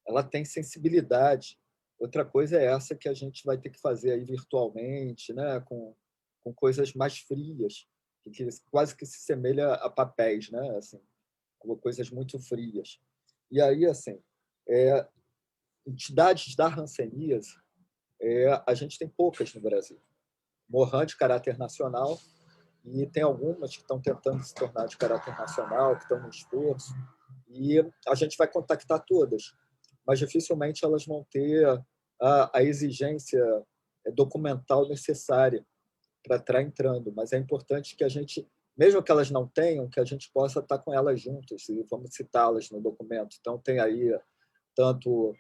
ela tem sensibilidade. Outra coisa é essa que a gente vai ter que fazer aí virtualmente, né? com coisas mais frias, que quase que se semelha a papéis, né? Assim, com coisas muito frias. E aí, assim, entidades da hanseníase, a gente tem poucas no Brasil. Mohan de caráter nacional, e tem algumas que estão tentando se tornar de caráter nacional, que estão no esforço, e a gente vai contactar todas, mas dificilmente elas vão ter a exigência documental necessária para estar entrando, mas é importante que a gente, mesmo que elas não tenham, que a gente possa estar com elas juntas, e vamos citá-las no documento. Então, tem aí tanto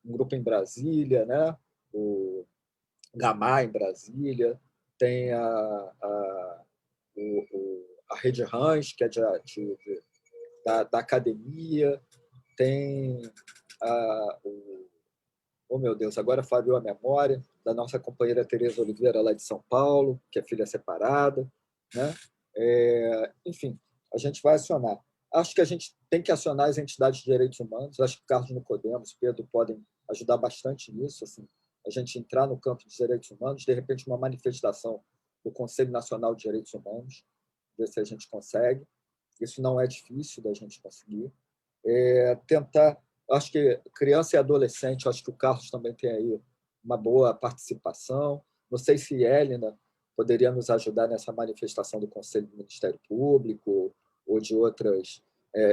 um grupo em Brasília, né? O Gamá em Brasília, tem a Rede Rãs, que é da academia, tem oh, meu Deus, agora falhou a memória, da nossa companheira Tereza Oliveira, lá de São Paulo, que é filha separada. Né? Enfim, a gente vai acionar. Acho que a gente tem que acionar as entidades de direitos humanos. Acho que o Carlos Nicodemos, o Pedro podem ajudar bastante nisso. Assim, a gente entrar no campo dos direitos humanos, de repente, uma manifestação do Conselho Nacional de Direitos Humanos, ver se a gente consegue. Isso não é difícil da gente conseguir. Tentar... Acho que criança e adolescente, acho que o Carlos também tem aí uma boa participação. Não sei se Helena poderia nos ajudar nessa manifestação do Conselho do Ministério Público ou de outras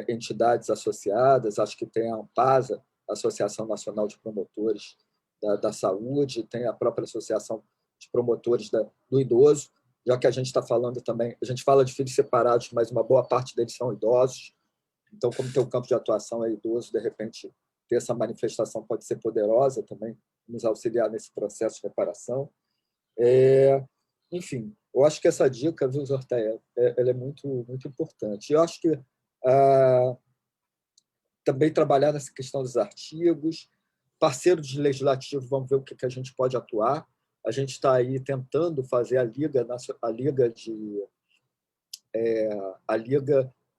entidades associadas. Acho que tem a ANPASA, Associação Nacional de Promotores da Saúde, tem a própria Associação de Promotores do Idoso, já que a gente está falando também, a gente fala de filhos separados, mas uma boa parte deles são idosos. Então, como teu campo de atuação é idoso, de repente, ter essa manifestação pode ser poderosa também, nos auxiliar nesse processo de reparação. Enfim, eu acho que essa dica, viu, Zortea, ela é muito, muito importante. Eu acho que também trabalhar nessa questão dos artigos, parceiros legislativos, vamos ver o que a gente pode atuar. A gente está aí tentando fazer a liga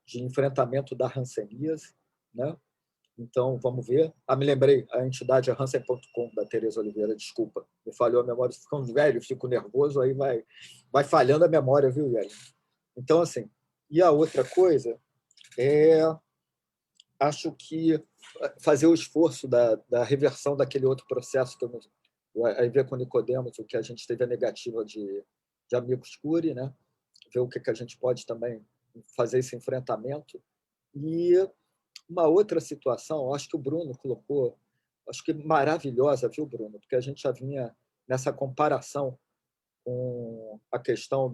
de enfrentamento da hanseníase, né? Então, vamos ver. Me lembrei, a entidade é hansen.com, da Tereza Oliveira, desculpa, me falhou a memória, fico velho, fico nervoso, aí vai falhando a memória, viu, Yeli? Então, assim, e a outra coisa acho que fazer o esforço da reversão daquele outro processo que aí ver com o Nicodemos, o que a gente teve a negativa de amicus curiae, né? Ver o que a gente pode também fazer esse enfrentamento. E uma outra situação, acho que o Bruno colocou, acho que maravilhosa, viu, Bruno? Porque a gente já vinha nessa comparação com a questão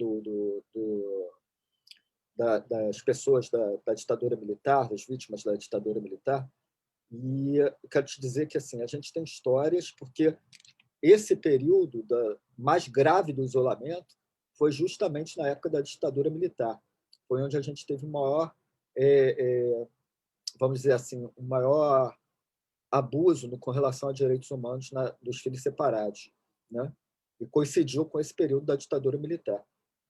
das pessoas da ditadura militar, das vítimas da ditadura militar. E eu quero te dizer que assim, a gente tem histórias, porque esse período mais grave do isolamento foi justamente na época da ditadura militar. Foi onde a gente teve o maior, vamos dizer assim, o maior abuso com relação a direitos humanos dos filhos separados, né? E coincidiu com esse período da ditadura militar.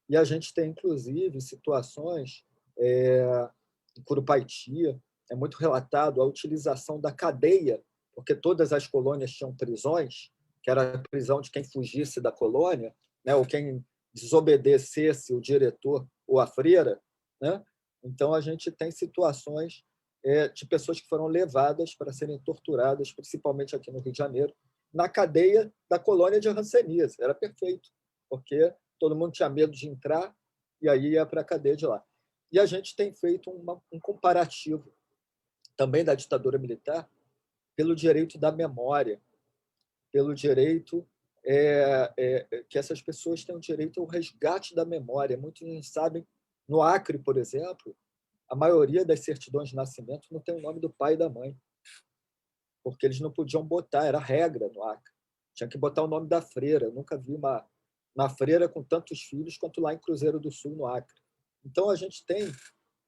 E a gente tem, inclusive, situações em Curupaiti, é muito relatado a utilização da cadeia, porque todas as colônias tinham prisões, que era a prisão de quem fugisse da colônia, né, ou quem desobedecesse o diretor ou a freira, né? Então, a gente tem situações de pessoas que foram levadas para serem torturadas, principalmente aqui no Rio de Janeiro, na cadeia da colônia de Hanseníase. Era perfeito, porque todo mundo tinha medo de entrar e aí ia para a cadeia de lá. E a gente tem feito um comparativo também da ditadura militar pelo direito da memória, pelo direito que essas pessoas têm o direito ao resgate da memória. Muitos sabem, no Acre, por exemplo, a maioria das certidões de nascimento não tem o nome do pai e da mãe, porque eles não podiam botar, era regra no Acre. Tinha que botar o nome da freira. Eu nunca vi uma freira com tantos filhos quanto lá em Cruzeiro do Sul, no Acre. Então, a gente tem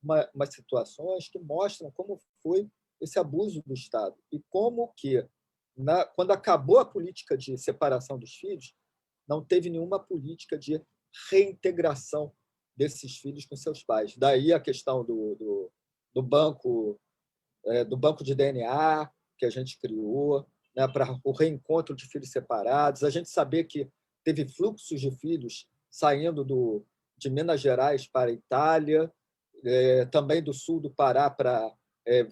umas situações que mostram como foi esse abuso do Estado e como que, quando acabou a política de separação dos filhos, não teve nenhuma política de reintegração desses filhos com seus pais. Daí a questão do banco de DNA que a gente criou, né, para o reencontro de filhos separados. A gente saber que teve fluxos de filhos saindo de Minas Gerais para a Itália, também do sul do Pará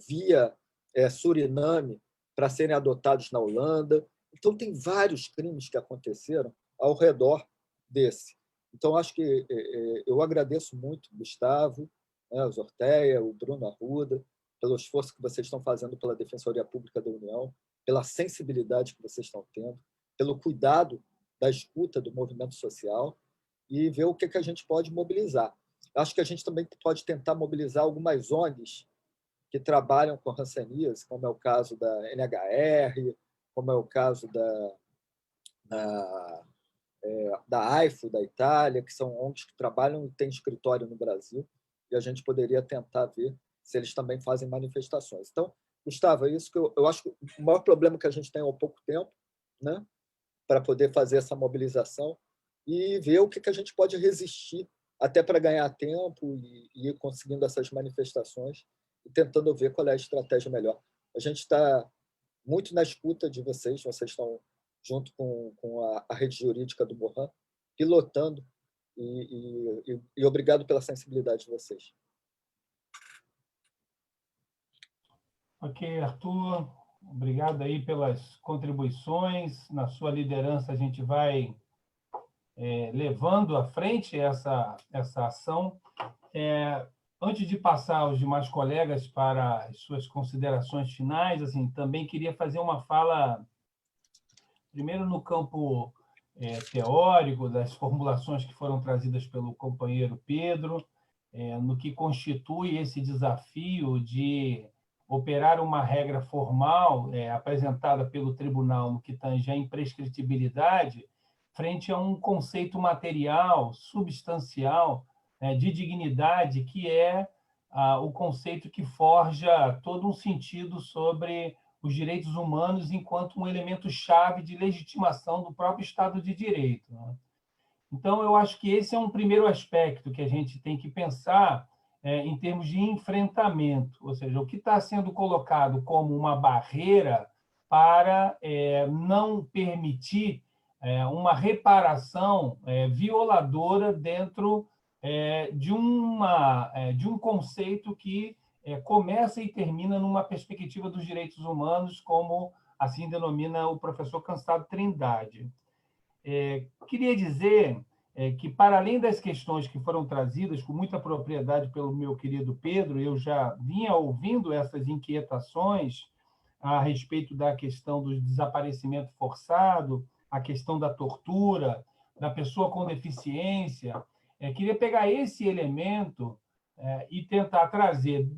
via Suriname para serem adotados na Holanda. Então, tem vários crimes que aconteceram ao redor desse. Então, acho que eu agradeço muito o Gustavo, o Zorteia, o Bruno Arruda, pelo esforço que vocês estão fazendo pela Defensoria Pública da União, pela sensibilidade que vocês estão tendo, pelo cuidado da escuta do movimento social e ver o que a gente pode mobilizar. Acho que a gente também pode tentar mobilizar algumas ONGs que trabalham com hanseníase, como é o caso da NHR, como é o caso da AIFO, da Itália, que são ONGs que trabalham e têm escritório no Brasil, e a gente poderia tentar ver se eles também fazem manifestações. Então, Gustavo, é isso que eu acho que o maior problema que a gente tem há pouco tempo, né, para poder fazer essa mobilização e ver o que a gente pode resistir até para ganhar tempo e ir conseguindo essas manifestações e tentando ver qual é a estratégia melhor. A gente está muito na escuta de vocês estão junto com a rede jurídica do Mohan, pilotando, e obrigado pela sensibilidade de vocês. Ok, Arthur, obrigado aí pelas contribuições. Na sua liderança, a gente vai levando à frente essa ação. Antes de passar aos demais colegas para as suas considerações finais, assim, também queria fazer uma fala, primeiro no campo teórico, das formulações que foram trazidas pelo companheiro Pedro, no que constitui esse desafio de operar uma regra formal apresentada pelo tribunal no que tange à imprescritibilidade frente a um conceito material, substancial, de dignidade, que é o conceito que forja todo um sentido sobre os direitos humanos enquanto um elemento-chave de legitimação do próprio Estado de Direito. Então, eu acho que esse é um primeiro aspecto que a gente tem que pensar em termos de enfrentamento, ou seja, o que está sendo colocado como uma barreira para não permitir uma reparação violadora dentro de um conceito que começa e termina numa perspectiva dos direitos humanos, como assim denomina o professor Cansado Trindade. Queria dizer que, para além das questões que foram trazidas com muita propriedade pelo meu querido Pedro, eu já vinha ouvindo essas inquietações a respeito da questão do desaparecimento forçado, a questão da tortura, da pessoa com deficiência. Queria pegar esse elemento e tentar trazer,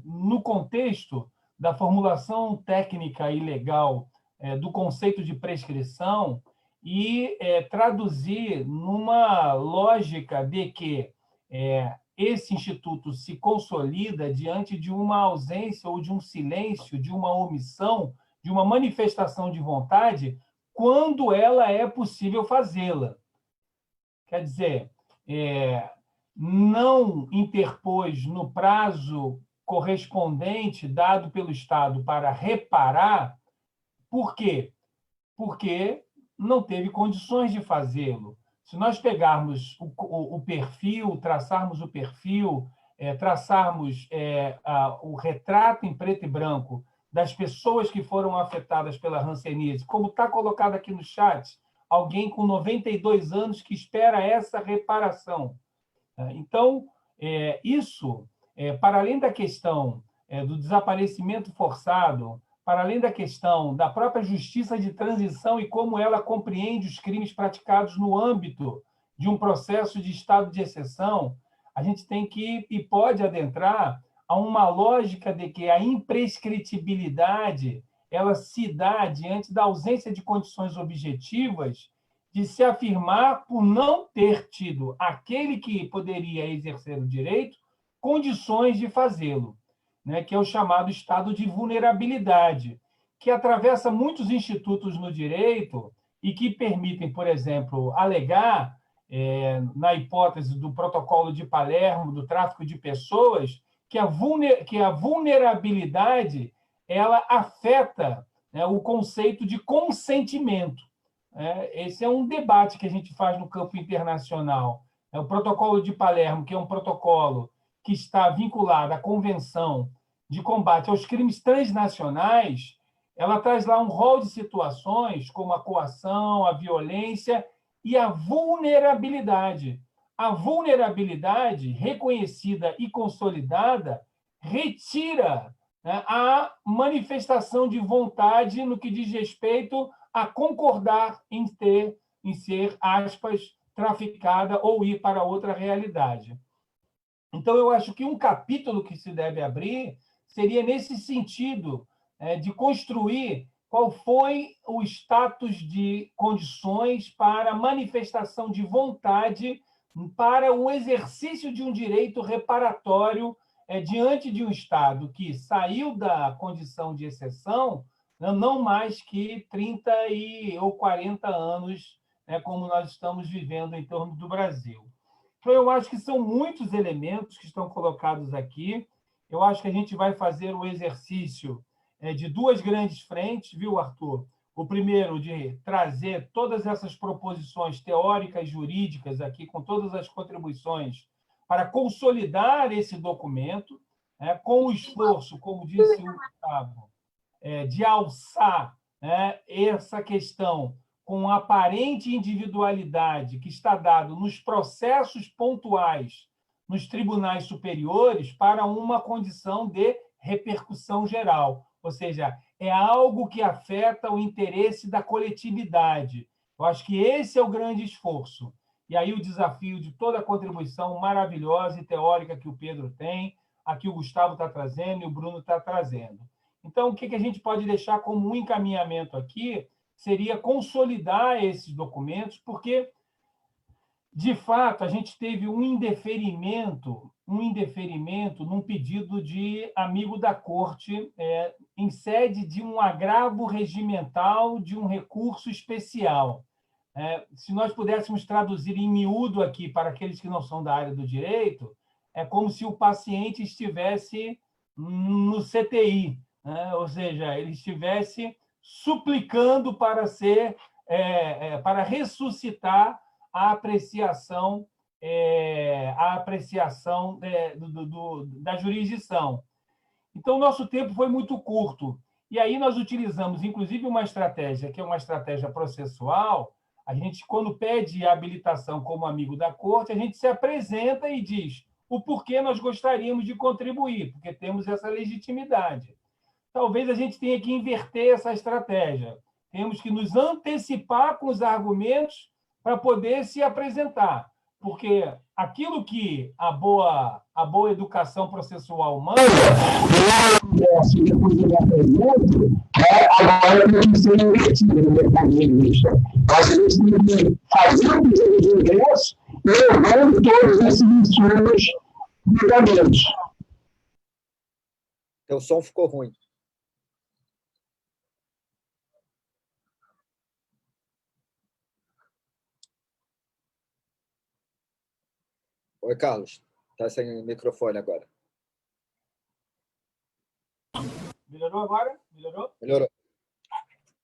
no contexto da formulação técnica e legal do conceito de prescrição, e traduzir numa lógica de que esse instituto se consolida diante de uma ausência ou de um silêncio, de uma omissão, de uma manifestação de vontade, quando ela é possível fazê-la. Quer dizer, não interpôs no prazo correspondente dado pelo Estado para reparar. Por quê? Porque não teve condições de fazê-lo. Se nós pegarmos o perfil, traçarmos o perfil, traçarmos o retrato em preto e branco das pessoas que foram afetadas pela hanseníase, como está colocado aqui no chat, alguém com 92 anos que espera essa reparação. Então, isso, para além da questão do desaparecimento forçado, para além da questão da própria justiça de transição e como ela compreende os crimes praticados no âmbito de um processo de estado de exceção, a gente tem que e pode adentrar a uma lógica de que a imprescritibilidade ela se dá diante da ausência de condições objetivas de se afirmar por não ter tido aquele que poderia exercer o direito condições de fazê-lo, né, que é o chamado estado de vulnerabilidade, que atravessa muitos institutos no direito e que permitem, por exemplo, alegar, na hipótese do protocolo de Palermo, do tráfico de pessoas, que a vulnerabilidade ela afeta, né, o conceito de consentimento. Esse é um debate que a gente faz no campo internacional. O protocolo de Palermo, que é um protocolo que está vinculado à Convenção de Combate aos Crimes Transnacionais, ela traz lá um rol de situações, como a coação, a violência e a vulnerabilidade. A vulnerabilidade, reconhecida e consolidada, retira, né, a manifestação de vontade no que diz respeito a concordar em ser, aspas, traficada ou ir para outra realidade. Então, eu acho que um capítulo que se deve abrir seria nesse sentido, de construir qual foi o status de condições para manifestação de vontade para o exercício de um direito reparatório diante de um Estado que saiu da condição de exceção, não mais que 30 ou 40 anos, né, como nós estamos vivendo em torno do Brasil. Então, eu acho que são muitos elementos que estão colocados aqui. Eu acho que a gente vai fazer o exercício de duas grandes frentes, viu, Arthur? O primeiro, de trazer todas essas proposições teóricas, jurídicas, aqui, com todas as contribuições, para consolidar esse documento, com o esforço, como disse o Gustavo, de alçar, né, essa questão com aparente individualidade que está dado nos processos pontuais nos tribunais superiores para uma condição de repercussão geral, ou seja, é algo que afeta o interesse da coletividade. Eu acho que esse é o grande esforço. E aí o desafio de toda a contribuição maravilhosa e teórica que o Pedro tem, aqui o Gustavo está trazendo e o Bruno está trazendo. Então, o que a gente pode deixar como um encaminhamento aqui seria consolidar esses documentos, porque, de fato, a gente teve um indeferimento num pedido de amigo da corte, em sede de um agravo regimental de um recurso especial. Se nós pudéssemos traduzir em miúdo aqui para aqueles que não são da área do direito, é como se o paciente estivesse no CTI, né? Ou seja, ele estivesse suplicando para para ressuscitar a apreciação da jurisdição. Então, o nosso tempo foi muito curto. E aí nós utilizamos, inclusive, uma estratégia, que é uma estratégia processual. A gente, quando pede a habilitação como amigo da corte, a gente se apresenta e diz o porquê nós gostaríamos de contribuir, porque temos essa legitimidade. Talvez a gente tenha que inverter essa estratégia. Temos que nos antecipar com os argumentos para poder se apresentar, porque aquilo que a boa educação processual manda... Agora tem que ser invertido no mecanismo. Nós temos que fazer um pedido de ingresso e levando todos esses insumos julgamentos. Teu som ficou ruim. Oi, Carlos. Está sem microfone agora. Melhorou agora? Melhorou? Melhorou.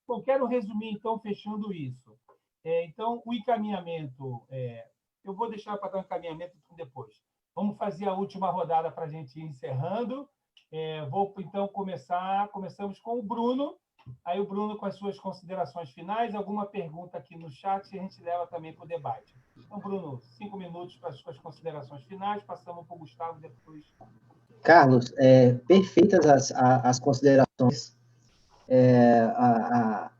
Bom, quero resumir, então, fechando isso. Então, o encaminhamento, eu vou deixar para dar um encaminhamento depois. Vamos fazer a última rodada para a gente ir encerrando. Vou, então, começamos com o Bruno. Aí o Bruno com as suas considerações finais, alguma pergunta aqui no chat e a gente leva também para o debate. Então, Bruno, 5 minutos para as suas considerações finais, passamos para o Gustavo depois. Carlos, perfeitas as considerações. A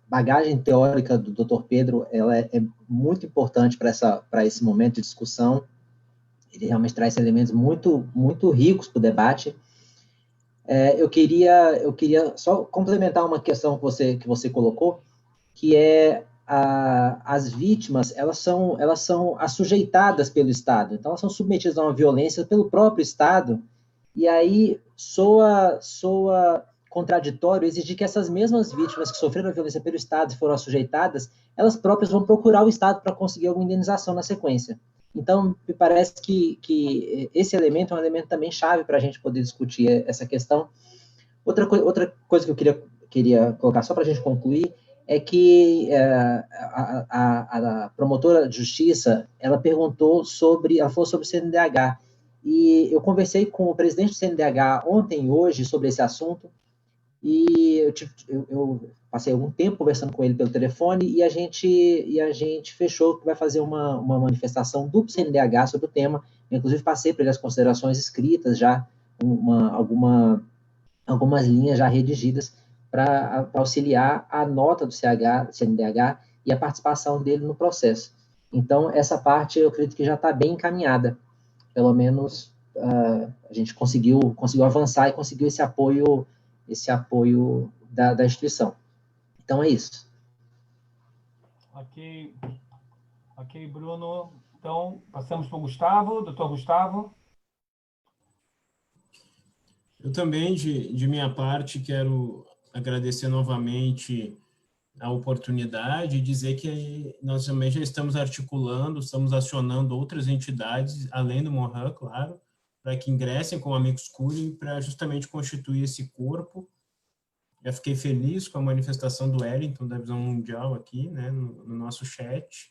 bagagem teórica do Dr. Pedro, ela é muito importante para esse momento de discussão. Ele realmente traz elementos muito, muito ricos para o debate. Eu queria só complementar uma questão que você colocou, que é as vítimas, elas são assujeitadas pelo Estado, então elas são submetidas a uma violência pelo próprio Estado, e aí soa contraditório exigir que essas mesmas vítimas que sofreram a violência pelo Estado e foram assujeitadas, elas próprias vão procurar o Estado para conseguir alguma indenização na sequência. Então, me parece que esse elemento é um elemento também chave para a gente poder discutir essa questão. Outra coisa que eu queria colocar, só para a gente concluir, é que a promotora de justiça, ela falou sobre o CNDH, e eu conversei com o presidente do CNDH ontem e hoje sobre esse assunto, e eu passei algum tempo conversando com ele pelo telefone, e a gente fechou que vai fazer uma manifestação do CNDH sobre o tema. Eu, inclusive, passei para ele as considerações escritas já, algumas linhas já redigidas para auxiliar a nota do CNDH e a participação dele no processo. Então, essa parte eu acredito que já está bem encaminhada. Pelo menos a gente conseguiu avançar e conseguiu esse apoio da instituição. Então, é isso. Ok, Bruno. Então, passamos para o Gustavo. Doutor Gustavo. Eu também, de minha parte, quero agradecer novamente a oportunidade e dizer que nós também já estamos articulando, estamos acionando outras entidades, além do MORAN, claro, para que ingressem com o Amicus Curiae para justamente constituir esse corpo. Já fiquei feliz com a manifestação do Wellington, da Visão Mundial, aqui, né, no nosso chat.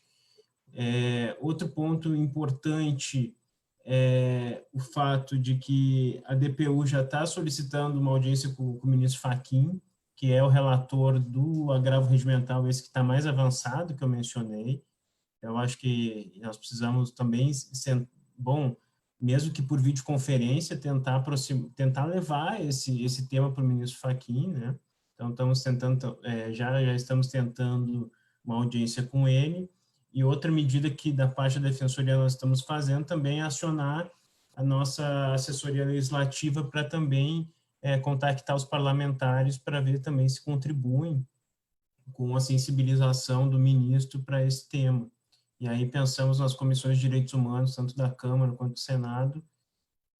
Outro ponto importante é o fato de que a DPU já está solicitando uma audiência com o ministro Fachin, que é o relator do agravo regimental, esse que está mais avançado, que eu mencionei. Eu acho que nós precisamos também, mesmo que por videoconferência, tentar levar esse tema para o ministro Fachin, né? Então, já estamos tentando uma audiência com ele. E outra medida que, da parte da Defensoria, nós estamos fazendo também é acionar a nossa assessoria legislativa para também contactar os parlamentares para ver também se contribuem com a sensibilização do ministro para esse tema. E aí pensamos nas comissões de direitos humanos, tanto da Câmara quanto do Senado,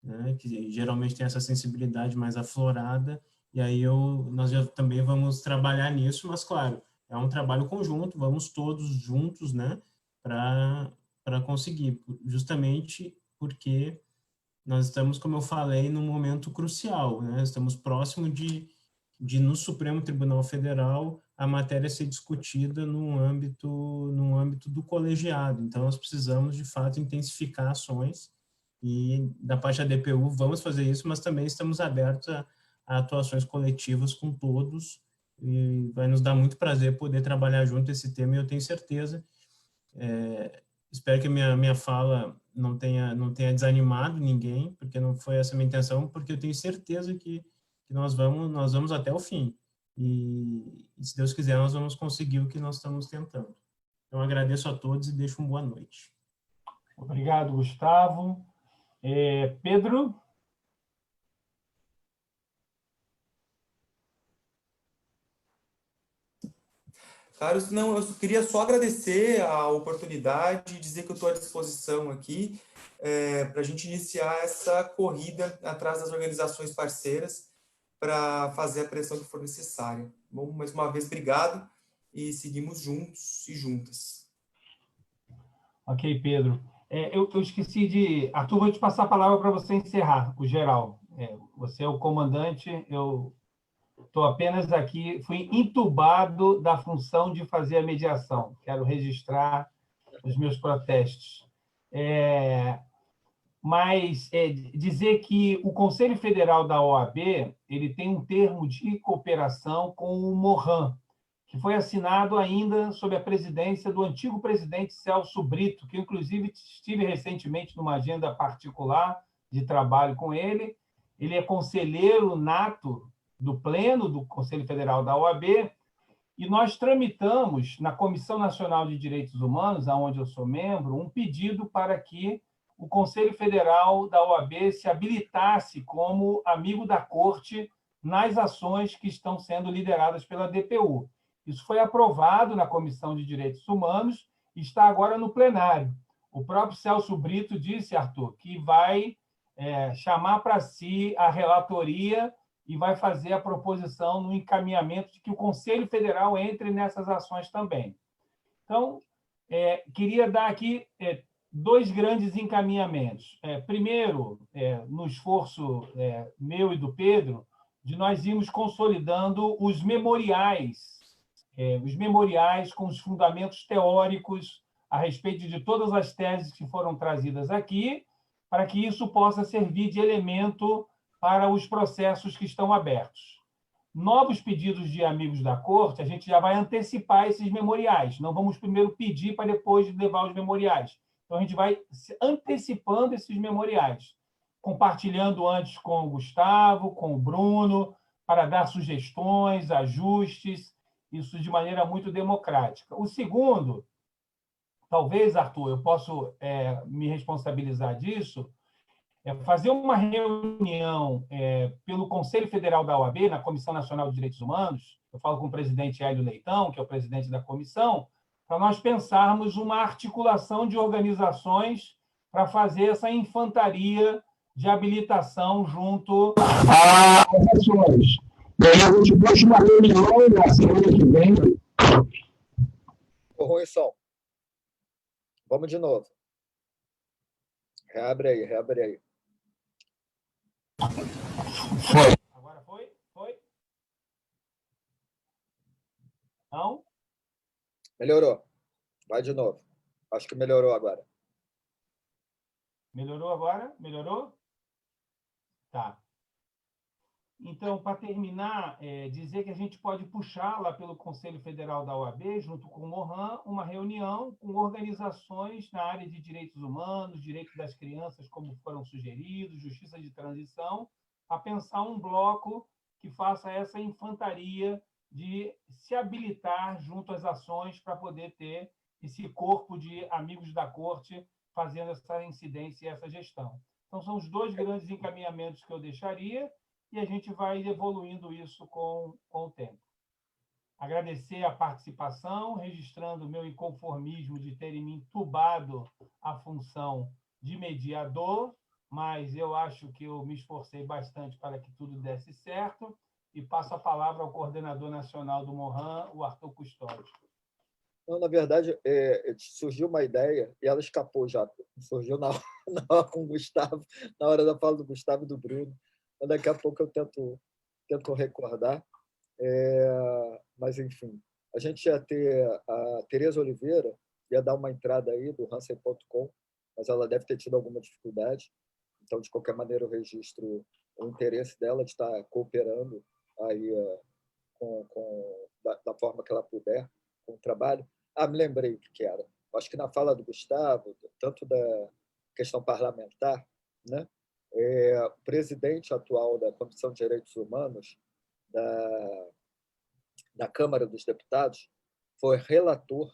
né, que geralmente tem essa sensibilidade mais aflorada, e aí nós já também vamos trabalhar nisso, mas, claro, é um trabalho conjunto, vamos todos juntos, né, para conseguir, justamente porque nós estamos, como eu falei, num momento crucial, né, estamos próximo de no Supremo Tribunal Federal a matéria ser discutida no âmbito do colegiado. Então, nós precisamos, de fato, intensificar ações e, da parte da DPU, vamos fazer isso, mas também estamos abertos a atuações coletivas com todos e vai nos dar muito prazer poder trabalhar junto esse tema e eu tenho certeza, espero que a minha fala não tenha desanimado ninguém, porque não foi essa a minha intenção, porque eu tenho certeza que nós vamos até o fim. E, se Deus quiser, nós vamos conseguir o que nós estamos tentando. Então, agradeço a todos e deixo uma boa noite. Obrigado, Gustavo. Pedro? Carlos, não, eu queria só agradecer a oportunidade e dizer que eu estou à disposição aqui para a gente iniciar essa corrida atrás das organizações parceiras para fazer a pressão que for necessária. Bom, mais uma vez, obrigado e seguimos juntos e juntas. Ok, Pedro. Eu esqueci de... Arthur, vou te passar a palavra para você encerrar, o geral. Você é o comandante, eu Estou apenas aqui, fui entubado da função de fazer a mediação. Quero registrar os meus protestos. Mas dizer que o Conselho Federal da OAB ele tem um termo de cooperação com o MORAN, que foi assinado ainda sob a presidência do antigo presidente Celso Brito, que, inclusive, estive recentemente numa agenda particular de trabalho com ele. Ele é conselheiro nato do Pleno do Conselho Federal da OAB, e nós tramitamos, na Comissão Nacional de Direitos Humanos, onde eu sou membro, um pedido para que o Conselho Federal da OAB se habilitasse como amigo da Corte nas ações que estão sendo lideradas pela DPU. Isso foi aprovado na Comissão de Direitos Humanos e está agora no plenário. O próprio Celso Brito disse, Arthur, que vai chamar para si a relatoria e vai fazer a proposição no encaminhamento de que o Conselho Federal entre nessas ações também. Então, queria dar aqui dois grandes encaminhamentos. Primeiro, no esforço meu e do Pedro, de nós irmos consolidando os memoriais com os fundamentos teóricos a respeito de todas as teses que foram trazidas aqui, para que isso possa servir de elemento para os processos que estão abertos. Novos pedidos de amigos da Corte, a gente já vai antecipar esses memoriais. Não vamos primeiro pedir para depois levar os memoriais. Então, a gente vai antecipando esses memoriais, compartilhando antes com o Gustavo, com o Bruno, para dar sugestões, ajustes, isso de maneira muito democrática. O segundo, talvez, Arthur, eu posso me responsabilizar disso, fazer uma reunião pelo Conselho Federal da OAB, na Comissão Nacional de Direitos Humanos, eu falo com o presidente Hélio Leitão, que é o presidente da comissão, para nós pensarmos uma articulação de organizações para fazer essa infantaria de habilitação junto às ações. E aí a gente puxa uma reunião na semana que vem. Ô, Ruição, vamos de novo. Reabre aí. Foi. Agora foi? Foi? Não? Melhorou. Vai de novo. Acho que melhorou agora. Melhorou agora? Melhorou? Tá. Então, para terminar, dizer que a gente pode puxar lá pelo Conselho Federal da OAB, junto com o MORAN, uma reunião com organizações na área de direitos humanos, direitos das crianças, como foram sugeridos, justiça de transição, a pensar um bloco que faça essa infantaria de se habilitar junto às ações para poder ter esse corpo de amigos da Corte fazendo essa incidência e essa gestão. Então, são os dois grandes encaminhamentos que eu deixaria, e a gente vai evoluindo isso com o tempo. Agradecer a participação, registrando o meu inconformismo de terem me entubado a função de mediador, mas eu acho que eu me esforcei bastante para que tudo desse certo, e passo a palavra ao coordenador nacional do MORAN, o Arthur Custódio. Não, na verdade, surgiu uma ideia e ela escapou já. Surgiu na hora com o Gustavo, na hora da fala do Gustavo e do Bruno. Daqui a pouco eu tento recordar. Mas, enfim, a gente ia ter a Tereza Oliveira, ia dar uma entrada aí do Hansen.com, mas ela deve ter tido alguma dificuldade. Então, de qualquer maneira, eu registro o interesse dela de estar cooperando aí da forma que ela puder com o trabalho. Me lembrei o que era. Acho que na fala do Gustavo, tanto da questão parlamentar, né? O presidente atual da Comissão de Direitos Humanos da Câmara dos Deputados foi relator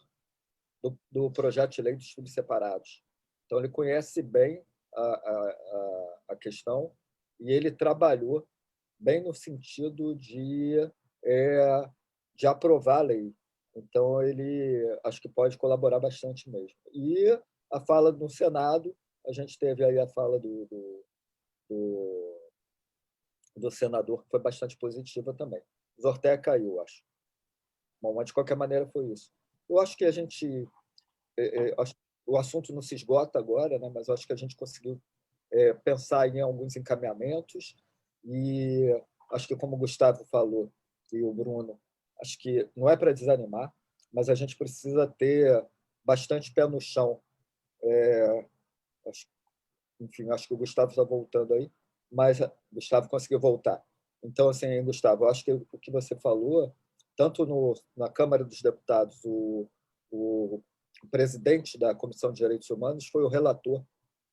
do projeto de lei dos filhos separados. Então, ele conhece bem a questão e ele trabalhou bem no sentido de aprovar a lei. Então, ele acho que pode colaborar bastante mesmo. E a fala no Senado, a gente teve aí a fala do senador, que foi bastante positiva também. Zortea caiu, acho. Bom, mas, de qualquer maneira, foi isso. Eu acho que a gente... o assunto não se esgota agora, né? Mas eu acho que a gente conseguiu pensar em alguns encaminhamentos e acho que, como o Gustavo falou, e o Bruno, acho que não é para desanimar, mas a gente precisa ter bastante pé no chão. Enfim, acho que o Gustavo está voltando aí, mas o Gustavo conseguiu voltar. Então, assim, Gustavo, acho que o que você falou, tanto na Câmara dos Deputados, o presidente da Comissão de Direitos Humanos foi o relator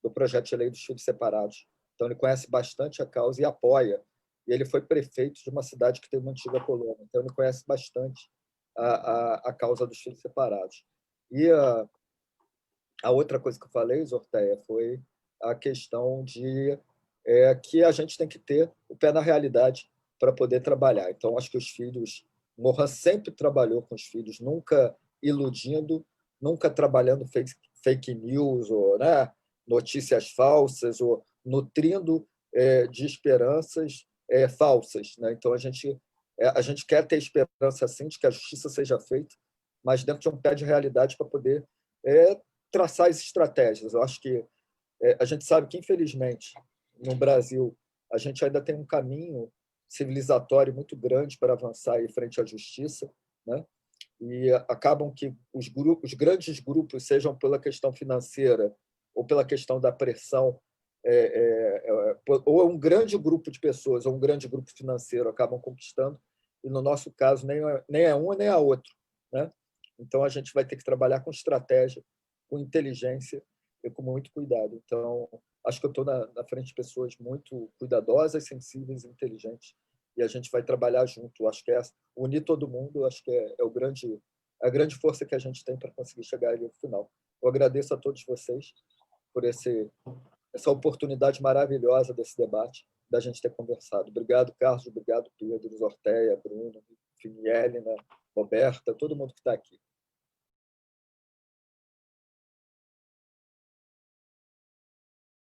do projeto de lei dos filhos separados. Então, ele conhece bastante a causa e apoia. E ele foi prefeito de uma cidade que tem uma antiga colônia. Então, ele conhece bastante a causa dos filhos separados. E a outra coisa que eu falei, Zorteia, foi a questão de que a gente tem que ter o pé na realidade para poder trabalhar. Então, acho que os filhos... Mohan sempre trabalhou com os filhos, nunca iludindo, nunca trabalhando fake news ou, né, notícias falsas, ou nutrindo de esperanças falsas, né? Então, a gente quer ter esperança, sim, de que a justiça seja feita, mas dentro de um pé de realidade para poder traçar as estratégias. Eu acho que a gente sabe que, infelizmente, no Brasil, a gente ainda tem um caminho civilizatório muito grande para avançar em frente à justiça, né? E acabam que os grandes grupos, sejam pela questão financeira ou pela questão da pressão, ou um grande grupo de pessoas ou um grande grupo financeiro acabam conquistando, e no nosso caso nem é um nem é outro, né? Então a gente vai ter que trabalhar com estratégia, com inteligência e com muito cuidado. Então acho que eu estou na frente de pessoas muito cuidadosas, sensíveis e inteligentes, e a gente vai trabalhar junto. Acho que unir todo mundo, acho que é a grande força que a gente tem para conseguir chegar ali no final. Eu agradeço a todos vocês por essa oportunidade maravilhosa desse debate, da gente ter conversado. Obrigado, Carlos, obrigado, Pedro, Zorteia, Bruno, Finielina, Roberta, todo mundo que está aqui.